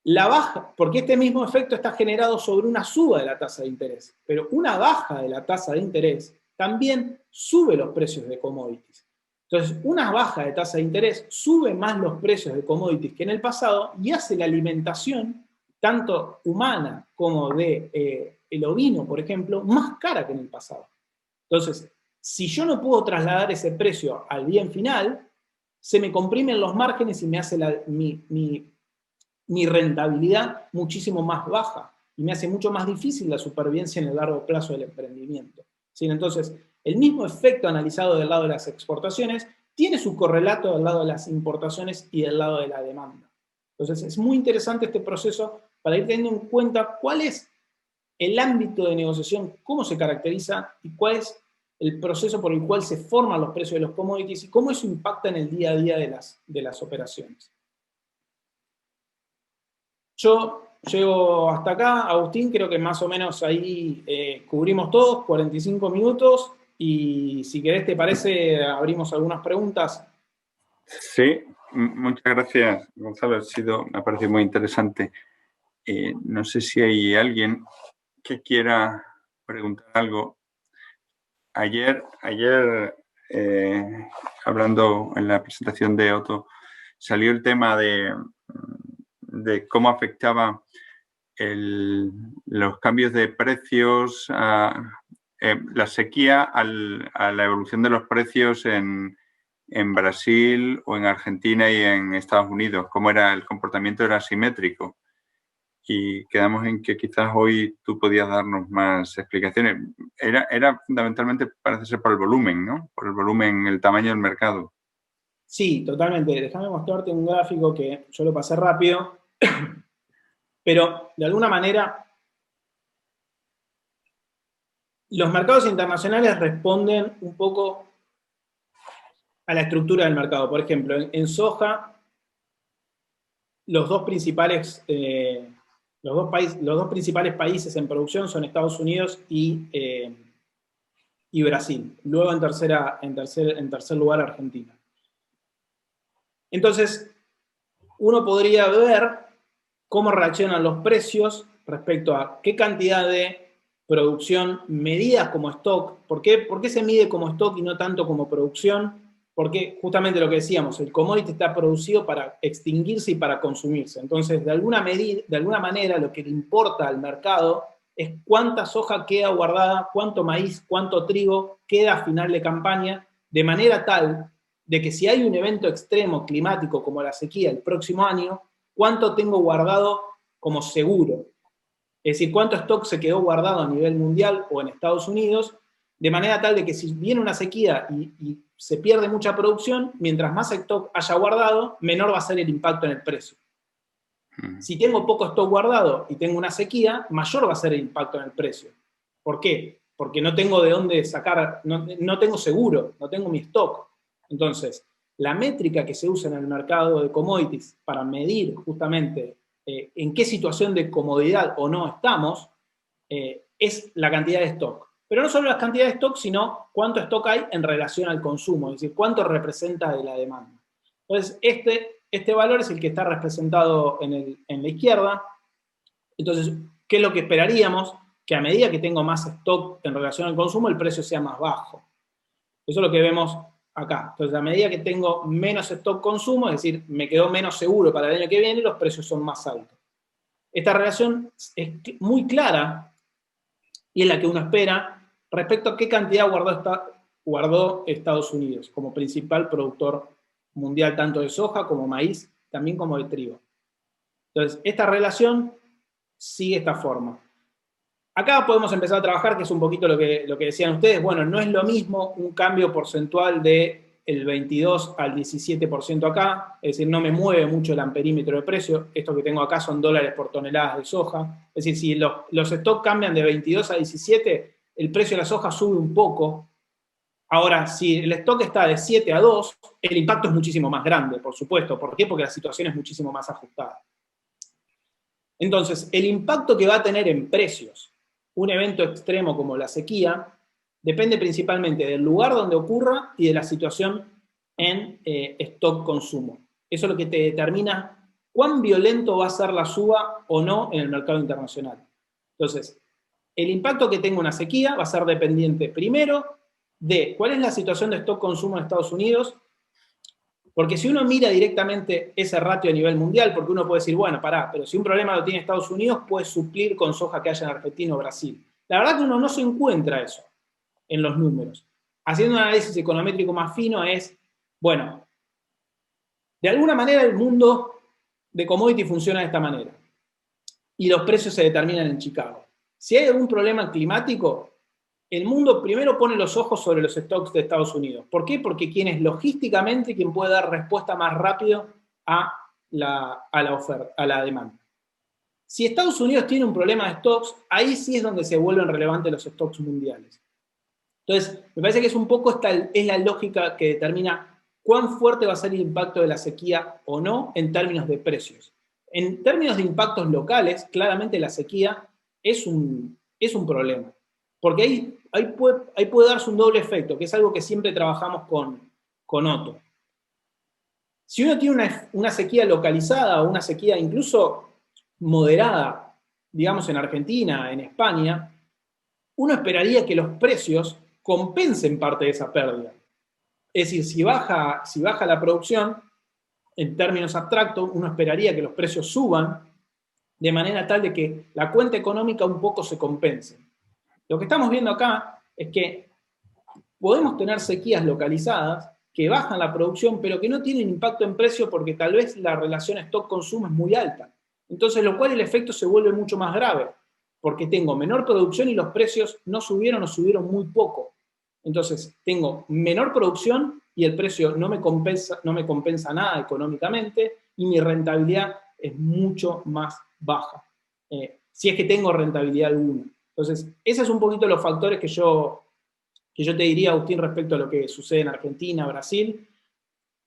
La baja, porque este mismo efecto está generado sobre una suba de la tasa de interés, pero una baja de la tasa de interés también sube los precios de commodities. Entonces, una baja de tasa de interés sube más los precios de commodities que en el pasado y hace la alimentación, tanto humana como de el ovino, por ejemplo, más cara que en el pasado. Entonces, si yo no puedo trasladar ese precio al bien final, se me comprimen los márgenes y me hace mi rentabilidad muchísimo más baja y me hace mucho más difícil la supervivencia en el largo plazo del emprendimiento. ¿Sí? Entonces, el mismo efecto analizado del lado de las exportaciones tiene su correlato del lado de las importaciones y del lado de la demanda. Entonces, es muy interesante este proceso para ir teniendo en cuenta cuál es el ámbito de negociación, cómo se caracteriza y cuál es el proceso por el cual se forman los precios de los commodities y cómo eso impacta en el día a día de las operaciones. Yo llego hasta acá, Agustín, creo que más o menos ahí cubrimos todos, 45 minutos, y si querés, te parece, abrimos algunas preguntas. Sí, muchas gracias, Gonzalo, me ha parecido muy interesante. No sé si hay alguien que quiera preguntar algo. Ayer hablando en la presentación de Otto, salió el tema de cómo afectaba los cambios de precios, la sequía a la evolución de los precios en Brasil o en Argentina y en Estados Unidos, cómo era el comportamiento, era asimétrico. Y quedamos en que quizás hoy tú podías darnos más explicaciones. Era fundamentalmente, parece ser, por el volumen, ¿no? Por el volumen, el tamaño del mercado. Sí, totalmente. Déjame mostrarte un gráfico que yo lo pasé rápido, pero de alguna manera los mercados internacionales responden un poco a la estructura del mercado. Por ejemplo, en soja, los dos principales Los dos principales países en producción son Estados Unidos y Brasil. Luego en tercer lugar Argentina. Entonces, uno podría ver cómo reaccionan los precios respecto a qué cantidad de producción medida como stock. ¿Por qué se mide como stock y no tanto como producción? Porque justamente lo que decíamos, el commodity está producido para extinguirse y para consumirse. Entonces, de alguna manera, lo que le importa al mercado es cuánta soja queda guardada, cuánto maíz, cuánto trigo queda a final de campaña, de manera tal de que si hay un evento extremo climático como la sequía el próximo año, cuánto tengo guardado como seguro. Es decir, cuánto stock se quedó guardado a nivel mundial o en Estados Unidos, de manera tal de que si viene una sequía y se pierde mucha producción, mientras más stock haya guardado, menor va a ser el impacto en el precio. Si tengo poco stock guardado y tengo una sequía, mayor va a ser el impacto en el precio. ¿Por qué? Porque no tengo de dónde sacar, no tengo seguro, no tengo mi stock. Entonces, la métrica que se usa en el mercado de commodities para medir justamente en qué situación de comodidad o no estamos, es la cantidad de stock. Pero no solo la cantidad de stock, sino cuánto stock hay en relación al consumo, es decir, cuánto representa de la demanda. Entonces, este valor es el que está representado en la izquierda. Entonces, ¿qué es lo que esperaríamos? Que a medida que tengo más stock en relación al consumo, el precio sea más bajo. Eso es lo que vemos acá. Entonces, a medida que tengo menos stock consumo, es decir, me quedo menos seguro para el año que viene, los precios son más altos. Esta relación es muy clara y es la que uno espera respecto a qué cantidad guardó Estados Unidos como principal productor mundial, tanto de soja como maíz, también como de trigo. Entonces, esta relación sigue esta forma. Acá podemos empezar a trabajar, que es un poquito lo que decían ustedes. Bueno, no es lo mismo un cambio porcentual del 22 al 17% acá, es decir, no me mueve mucho el amperímetro de precio. Esto que tengo acá son dólares por toneladas de soja. Es decir, si los stocks cambian de 22 a 17, el precio de la soja sube un poco. Ahora, si el stock está de 7 a 2, el impacto es muchísimo más grande, por supuesto. ¿Por qué? Porque la situación es muchísimo más ajustada. Entonces, el impacto que va a tener en precios un evento extremo como la sequía depende principalmente del lugar donde ocurra y de la situación en stock consumo. Eso es lo que te determina cuán violento va a ser la suba o no en el mercado internacional. Entonces, el impacto que tenga una sequía va a ser dependiente primero de cuál es la situación de stock consumo en Estados Unidos, porque si uno mira directamente ese ratio a nivel mundial, porque uno puede decir, bueno, pará, pero si un problema lo tiene Estados Unidos, puede suplir con soja que haya en Argentina o Brasil. La verdad que uno no se encuentra eso en los números. Haciendo un análisis econométrico más fino es, bueno, de alguna manera el mundo de commodity funciona de esta manera. Y los precios se determinan en Chicago. Si hay algún problema climático, el mundo primero pone los ojos sobre los stocks de Estados Unidos. ¿Por qué? Porque quien es logísticamente quien puede dar respuesta más rápido a la oferta, a la demanda. Si Estados Unidos tiene un problema de stocks, ahí sí es donde se vuelven relevantes los stocks mundiales. Entonces, me parece que es un poco es la lógica que determina cuán fuerte va a ser el impacto de la sequía o no en términos de precios. En términos de impactos locales, claramente la sequía es un problema. Porque ahí puede darse un doble efecto, que es algo que siempre trabajamos con Otto. Si uno tiene una sequía localizada o una sequía incluso moderada, digamos en Argentina, en España, uno esperaría que los precios compensen parte de esa pérdida. Es decir, si baja la producción, en términos abstractos, uno esperaría que los precios suban de manera tal de que la cuenta económica un poco se compense. Lo que estamos viendo acá es que podemos tener sequías localizadas que bajan la producción, pero que no tienen impacto en precio porque tal vez la relación stock-consumo es muy alta. Entonces, lo cual el efecto se vuelve mucho más grave, porque tengo menor producción y los precios no subieron o subieron muy poco. Entonces, tengo menor producción y el precio no me compensa nada económicamente y mi rentabilidad es mucho más baja. Si es que tengo rentabilidad alguna. Entonces, esos son un poquito los factores que yo te diría, Agustín, respecto a lo que sucede en Argentina, Brasil.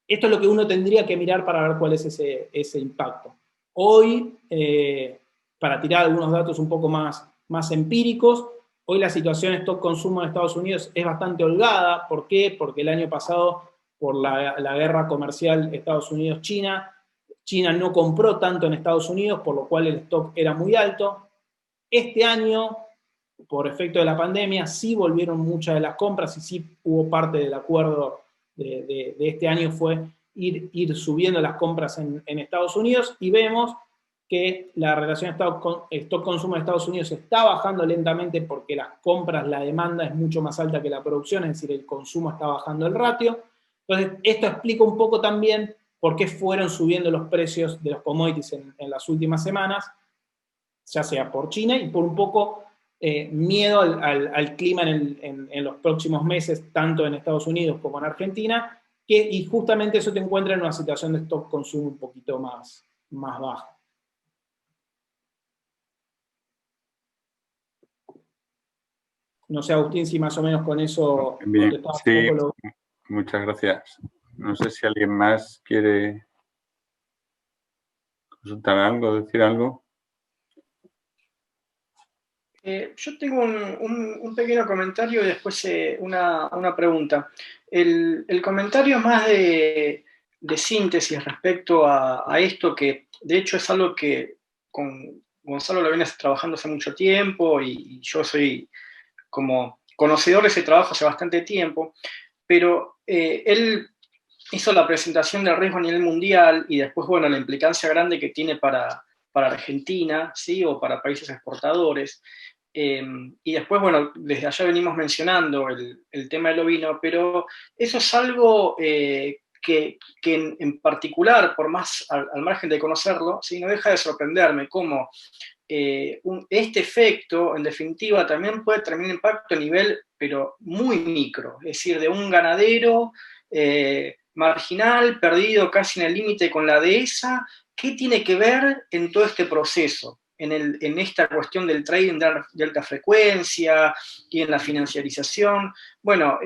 Esto es lo que uno tendría que mirar para ver cuál es ese impacto. Hoy, para tirar algunos datos un poco más empíricos, hoy la situación de stock consumo en Estados Unidos es bastante holgada. ¿Por qué? Porque el año pasado, por la guerra comercial Estados Unidos-China, China no compró tanto en Estados Unidos, por lo cual el stock era muy alto. Este año, por efecto de la pandemia, sí volvieron muchas de las compras y sí hubo parte del acuerdo de este año fue ir subiendo las compras en Estados Unidos, y vemos que la relación stock-consumo de Estados Unidos está bajando lentamente porque las compras, la demanda es mucho más alta que la producción, es decir, el consumo está bajando el ratio. Entonces, esto explica un poco también por qué fueron subiendo los precios de los commodities en las últimas semanas, ya sea por China y por un poco miedo al clima en los próximos meses, tanto en Estados Unidos como en Argentina, y justamente eso te encuentra en una situación de stock consumo un poquito más baja. No sé, Agustín, si más o menos con eso contestaba un poco lo... Muchas gracias. No sé si alguien más quiere consultar algo, decir algo. Yo tengo un pequeño comentario y después una pregunta. El comentario es más de síntesis respecto a esto, que de hecho es algo que con Gonzalo lo vienes trabajando hace mucho tiempo y yo soy como conocedor de ese trabajo hace bastante tiempo, pero él hizo la presentación del riesgo a nivel mundial y después, bueno, la implicancia grande que tiene para Argentina, ¿sí? O para países exportadores. Y después, bueno, desde allá venimos mencionando el tema del ovino, pero eso es algo que en particular, por más al margen de conocerlo, ¿sí? No deja de sorprenderme cómo este efecto, en definitiva, también puede tener un impacto a nivel, pero muy micro, es decir, de un ganadero marginal, perdido casi en el límite con la dehesa. ¿Qué tiene que ver en todo este proceso? En esta cuestión del trading de alta frecuencia y en la financiarización. Bueno,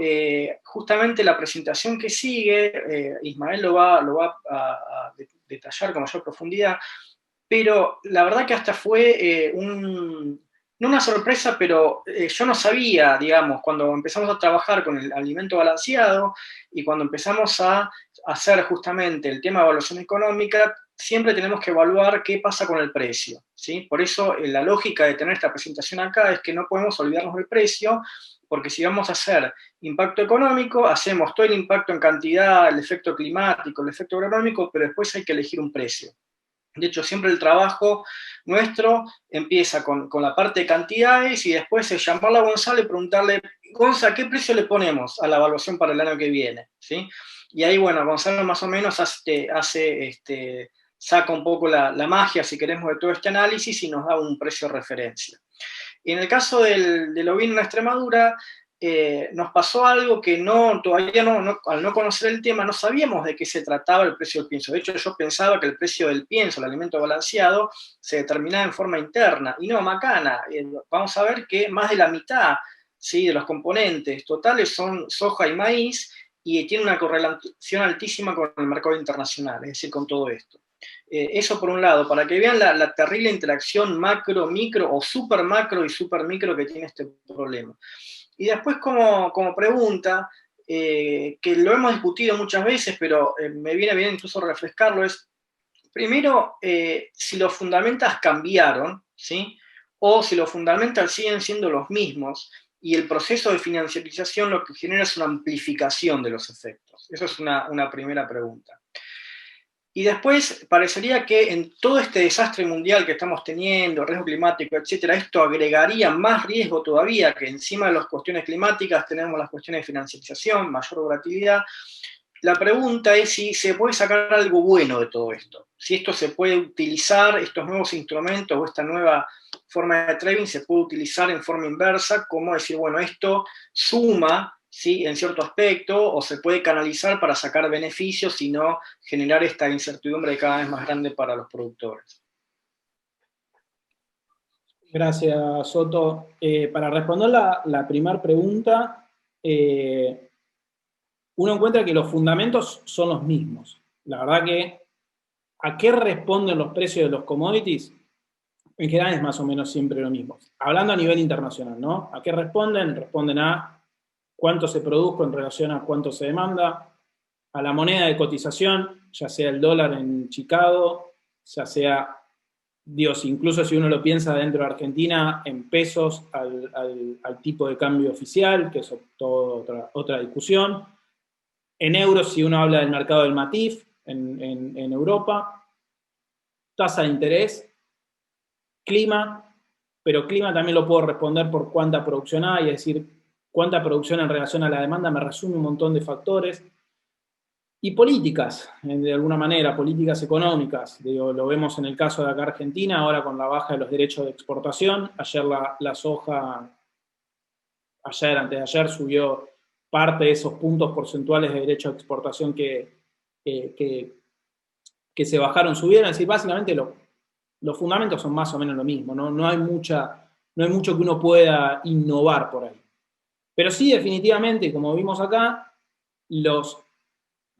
justamente la presentación que sigue, Ismael lo va a detallar con mayor profundidad, pero la verdad que hasta fue no una sorpresa, pero yo no sabía, digamos, cuando empezamos a trabajar con el alimento balanceado y cuando empezamos a hacer justamente el tema de evaluación económica, siempre tenemos que evaluar qué pasa con el precio, ¿sí? Por eso la lógica de tener esta presentación acá es que no podemos olvidarnos del precio, porque si vamos a hacer impacto económico, hacemos todo el impacto en cantidad, el efecto climático, el efecto agronómico, pero después hay que elegir un precio. De hecho, siempre el trabajo nuestro empieza con la parte de cantidades y después es llamarle a Gonzalo y preguntarle, Gonzalo, ¿qué precio le ponemos a la evaluación para el año que viene? ¿Sí? Y ahí, bueno, Gonzalo más o menos saca un poco la magia, si queremos, de todo este análisis y nos da un precio de referencia. Y en el caso del ovino en Extremadura, nos pasó algo que todavía al no conocer el tema, no sabíamos de qué se trataba el precio del pienso. De hecho, yo pensaba que el precio del pienso, el alimento balanceado, se determinaba en forma interna. Y no, macana. Vamos a ver que más de la mitad, ¿sí?, de los componentes totales son soja y maíz, y tiene una correlación altísima con el mercado internacional, es decir, con todo esto. Eso por un lado, para que vean la terrible interacción macro, micro o super macro y super micro que tiene este problema. Y después como pregunta, que lo hemos discutido muchas veces, pero me viene bien incluso refrescarlo, es, primero, si los fundamentals cambiaron, ¿sí? O si los fundamentals siguen siendo los mismos, y el proceso de financiarización lo que genera es una amplificación de los efectos. Esa es una primera pregunta. Y después parecería que en todo este desastre mundial que estamos teniendo, riesgo climático, etcétera, esto agregaría más riesgo todavía, que encima de las cuestiones climáticas tenemos las cuestiones de financiarización, mayor volatilidad. La pregunta es si se puede sacar algo bueno de todo esto, si esto se puede utilizar, estos nuevos instrumentos o esta nueva forma de trading se puede utilizar en forma inversa, como decir, bueno, esto suma, ¿sí?, en cierto aspecto, o se puede canalizar para sacar beneficios y no generar esta incertidumbre cada vez más grande para los productores. Gracias, Soto. Para responder la primera pregunta, uno encuentra que los fundamentos son los mismos. La verdad que, ¿a qué responden los precios de los commodities? en general es más o menos siempre lo mismo. Hablando a nivel internacional, ¿no? ¿A qué responden? Responden a cuánto se produjo en relación a cuánto se demanda, a la moneda de cotización, ya sea el dólar en Chicago, ya sea, Dios, incluso si uno lo piensa dentro de Argentina, en pesos al tipo de cambio oficial, que es toda otra discusión, en euros si uno habla del mercado del MATIF en Europa, tasa de interés, clima, pero clima también lo puedo responder por cuánta producción hay, es decir, cuánta producción en relación a la demanda me resume un montón de factores. Y políticas, de alguna manera, políticas económicas. Digo, lo vemos en el caso de acá Argentina, ahora con la baja de los derechos de exportación. Ayer la soja, antes de ayer, subió parte de esos puntos porcentuales de derechos de exportación que se bajaron, subieron. Es decir, básicamente los fundamentos son más o menos lo mismo. No hay mucho que uno pueda innovar por ahí. Pero sí, definitivamente, como vimos acá,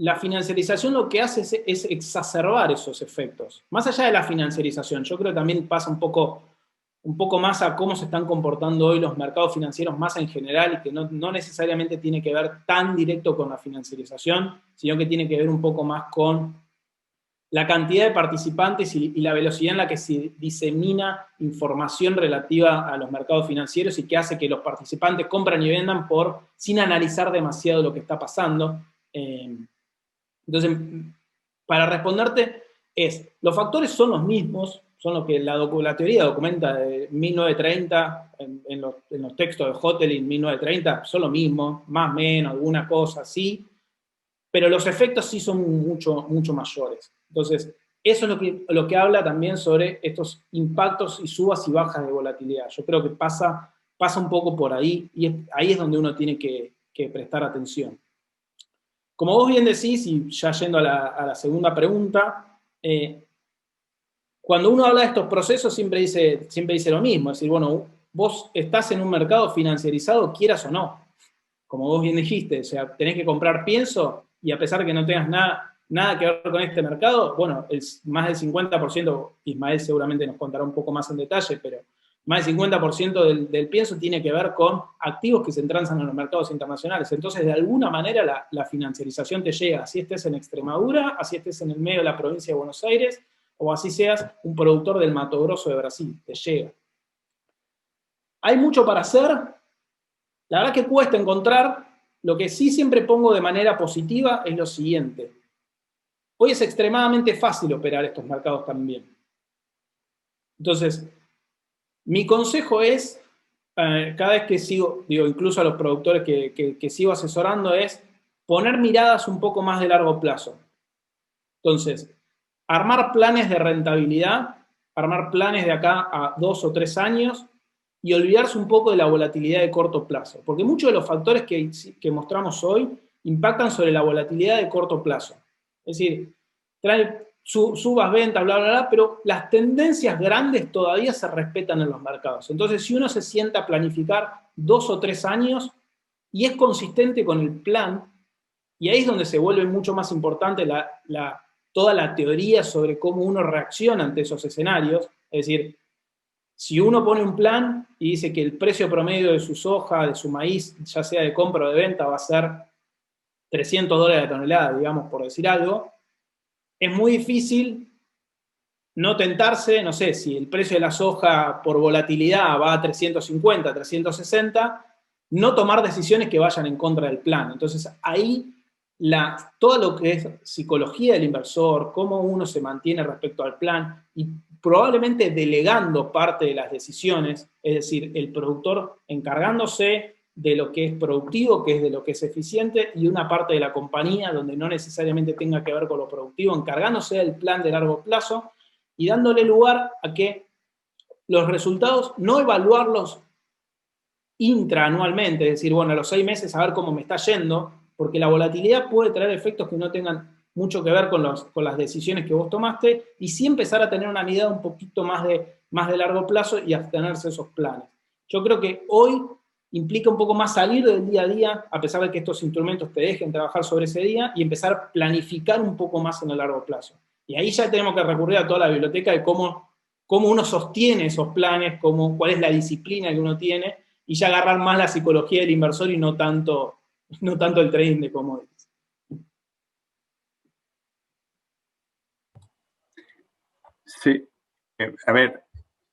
la financiarización lo que hace es exacerbar esos efectos. Más allá de la financiarización, yo creo que también pasa un poco más a cómo se están comportando hoy los mercados financieros más en general, y que no necesariamente tiene que ver tan directo con la financiarización, sino que tiene que ver un poco más con la cantidad de participantes y la velocidad en la que se disemina información relativa a los mercados financieros y que hace que los participantes compran y vendan sin analizar demasiado lo que está pasando. Entonces, para responderte, los factores son los mismos, son lo que la teoría documenta de 1930, en los textos de Hotelling 1930, son lo mismo, más o menos, alguna cosa así, pero los efectos sí son mucho, mucho mayores. Entonces, eso es lo que habla también sobre estos impactos y subas y bajas de volatilidad. Yo creo que pasa un poco por ahí, y ahí es donde uno tiene que prestar atención. Como vos bien decís, y ya yendo a la segunda pregunta, cuando uno habla de estos procesos siempre dice lo mismo, es decir, bueno, vos estás en un mercado financiarizado, quieras o no, como vos bien dijiste, o sea, tenés que comprar pienso, y a pesar de que no tengas nada que ver con este mercado, bueno, más del 50%, Ismael seguramente nos contará un poco más en detalle, pero más del 50% del pienso tiene que ver con activos que se transan en los mercados internacionales. Entonces, de alguna manera, la financiarización te llega, así estés en Extremadura, así estés en el medio de la provincia de Buenos Aires, o así seas un productor del Mato Grosso de Brasil, te llega. ¿Hay mucho para hacer? La verdad que cuesta encontrar. Lo que sí siempre pongo de manera positiva es lo siguiente. Hoy es extremadamente fácil operar estos mercados también. Entonces, mi consejo es, cada vez que sigo, incluso a los productores que sigo asesorando, es poner miradas un poco más de largo plazo. Entonces, armar planes de rentabilidad, armar planes de acá a 2 o 3 años y olvidarse un poco de la volatilidad de corto plazo. Porque muchos de los factores que mostramos hoy impactan sobre la volatilidad de corto plazo. Es decir, trae subas, ventas, bla, bla, bla, pero las tendencias grandes todavía se respetan en los mercados. Entonces, si uno se sienta a planificar 2 o 3 años y es consistente con el plan, y ahí es donde se vuelve mucho más importante toda la teoría sobre cómo uno reacciona ante esos escenarios. Es decir, si uno pone un plan y dice que el precio promedio de su soja, de su maíz, ya sea de compra o de venta, va a ser $300 la tonelada, digamos, por decir algo, es muy difícil no tentarse, no sé, si el precio de la soja por volatilidad va a 350, 360, no tomar decisiones que vayan en contra del plan. Entonces, ahí todo lo que es psicología del inversor, cómo uno se mantiene respecto al plan, y probablemente delegando parte de las decisiones, es decir, el productor encargándose de lo que es productivo, que es de lo que es eficiente, y una parte de la compañía donde no necesariamente tenga que ver con lo productivo, encargándose del plan de largo plazo y dándole lugar a que los resultados, no evaluarlos intraanualmente, es decir, bueno, a los 6 meses a ver cómo me está yendo, porque la volatilidad puede traer efectos que no tengan mucho que ver con las decisiones que vos tomaste, y sí empezar a tener una mirada un poquito más de largo plazo y abstenerse de esos planes. Yo creo que hoy implica un poco más salir del día a día, a pesar de que estos instrumentos te dejen trabajar sobre ese día, y empezar a planificar un poco más en el largo plazo. Y ahí ya tenemos que recurrir a toda la biblioteca de cómo cómo uno sostiene esos planes, cuál es la disciplina que uno tiene, y ya agarrar más la psicología del inversor y no tanto el trading de commodities. Sí, a ver,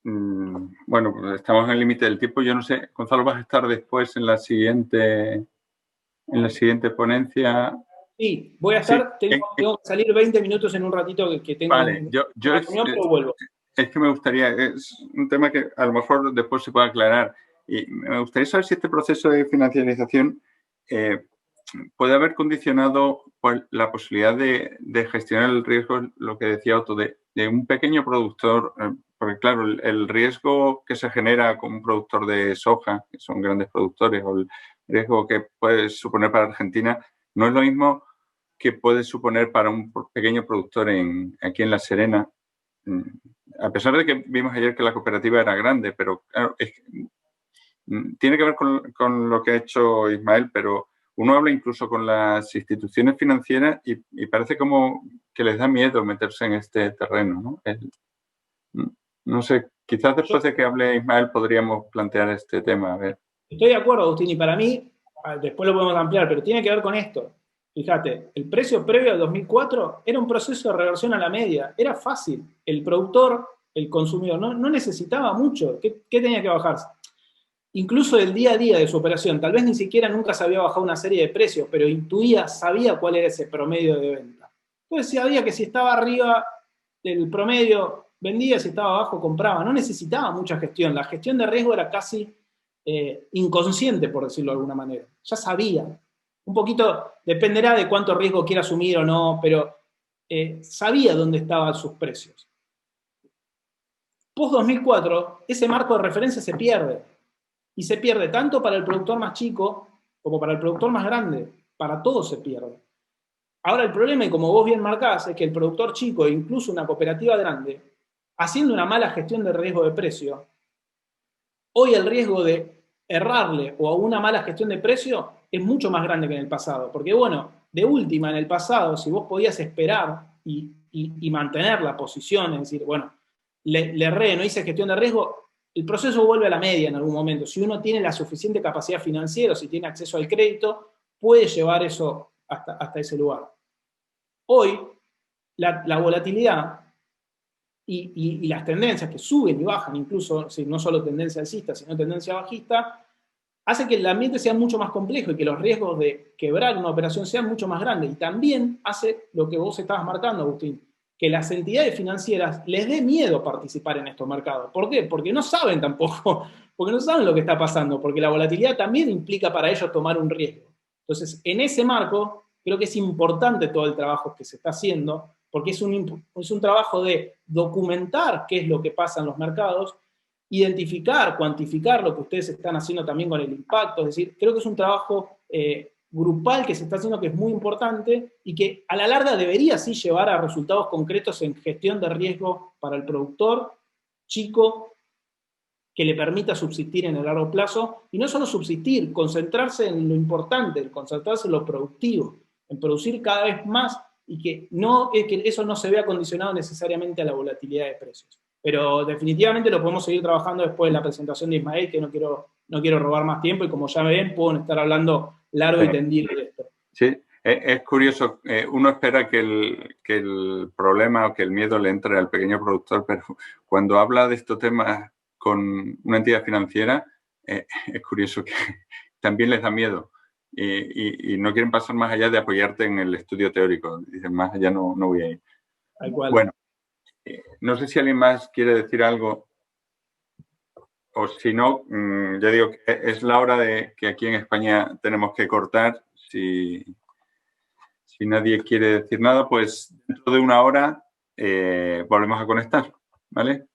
bueno, pues estamos en el límite del tiempo. Yo no sé, Gonzalo, ¿vas a estar después en la siguiente ponencia? Sí, voy a estar, Sí. tengo que salir 20 minutos en un ratito que tengo Vale, una reunión, pero vuelvo. Es que me gustaría, es un tema que a lo mejor después se puede aclarar, y me gustaría saber si este proceso de financiarización puede haber condicionado pues, la posibilidad de gestionar el riesgo, lo que decía Otto, de un pequeño productor, porque claro, el riesgo que se genera con un productor de soja, que son grandes productores, o el riesgo que puede suponer para Argentina, no es lo mismo que puede suponer para un pequeño productor aquí en La Serena. A pesar de que vimos ayer que la cooperativa era grande, pero claro, tiene que ver con lo que ha hecho Ismael, pero uno habla incluso con las instituciones financieras y parece como que les da miedo meterse en este terreno, ¿no? No sé, quizás después de que hable Ismael podríamos plantear este tema. A ver. Estoy de acuerdo, Agustín, y para mí, después lo podemos ampliar, pero tiene que ver con esto. Fíjate, el precio previo al 2004 era un proceso de reversión a la media, era fácil. El productor, el consumidor, no necesitaba mucho. ¿Qué tenía que bajarse? Incluso del día a día de su operación, tal vez ni siquiera nunca se había bajado una serie de precios, pero sabía cuál era ese promedio de venta. Entonces sabía que si estaba arriba del promedio, vendía, si estaba abajo, compraba. No necesitaba mucha gestión. La gestión de riesgo era casi inconsciente, por decirlo de alguna manera. Ya sabía. Un poquito dependerá de cuánto riesgo quiera asumir o no, pero sabía dónde estaban sus precios. Post 2004, ese marco de referencia se pierde. Y se pierde tanto para el productor más chico como para el productor más grande. Para todos se pierde. Ahora el problema, y como vos bien marcás, es que el productor chico e incluso una cooperativa grande, haciendo una mala gestión de riesgo de precio, hoy el riesgo de errarle o a una mala gestión de precio es mucho más grande que en el pasado. Porque bueno, de última, en el pasado, si vos podías esperar y mantener la posición, es decir, bueno, le erré, no hice gestión de riesgo, el proceso vuelve a la media en algún momento. Si uno tiene la suficiente capacidad financiera, si tiene acceso al crédito, puede llevar eso hasta ese lugar. Hoy, la volatilidad y las tendencias que suben y bajan, incluso no solo tendencia alcista, sino tendencia bajista, hace que el ambiente sea mucho más complejo y que los riesgos de quebrar una operación sean mucho más grandes. Y también hace lo que vos estabas marcando, Agustín, que las entidades financieras les dé miedo participar en estos mercados. ¿Por qué? Porque no saben tampoco, porque no saben lo que está pasando, porque la volatilidad también implica para ellos tomar un riesgo. Entonces, en ese marco, creo que es importante todo el trabajo que se está haciendo, porque es un trabajo de documentar qué es lo que pasa en los mercados, identificar, cuantificar lo que ustedes están haciendo también con el impacto, es decir, creo que es un trabajo grupal que se está haciendo que es muy importante y que a la larga debería sí llevar a resultados concretos en gestión de riesgo para el productor chico que le permita subsistir en el largo plazo, y no solo subsistir, concentrarse en lo importante, concentrarse en lo productivo, en producir cada vez más y que eso no se vea condicionado necesariamente a la volatilidad de precios. Pero definitivamente lo podemos seguir trabajando después de la presentación de Ismael, que no quiero robar más tiempo, y como ya ven, puedo estar hablando largo y tendido de esto. Sí, es curioso. Uno espera que el problema o que el miedo le entre al pequeño productor, pero cuando habla de estos temas con una entidad financiera, es curioso que también les da miedo y no quieren pasar más allá de apoyarte en el estudio teórico. Dicen, más allá no voy a ir. Tal cual. Bueno, no sé si alguien más quiere decir algo, o si no, ya digo que es la hora de que aquí en España tenemos que cortar. Si nadie quiere decir nada, pues dentro de una hora volvemos a conectar, ¿vale?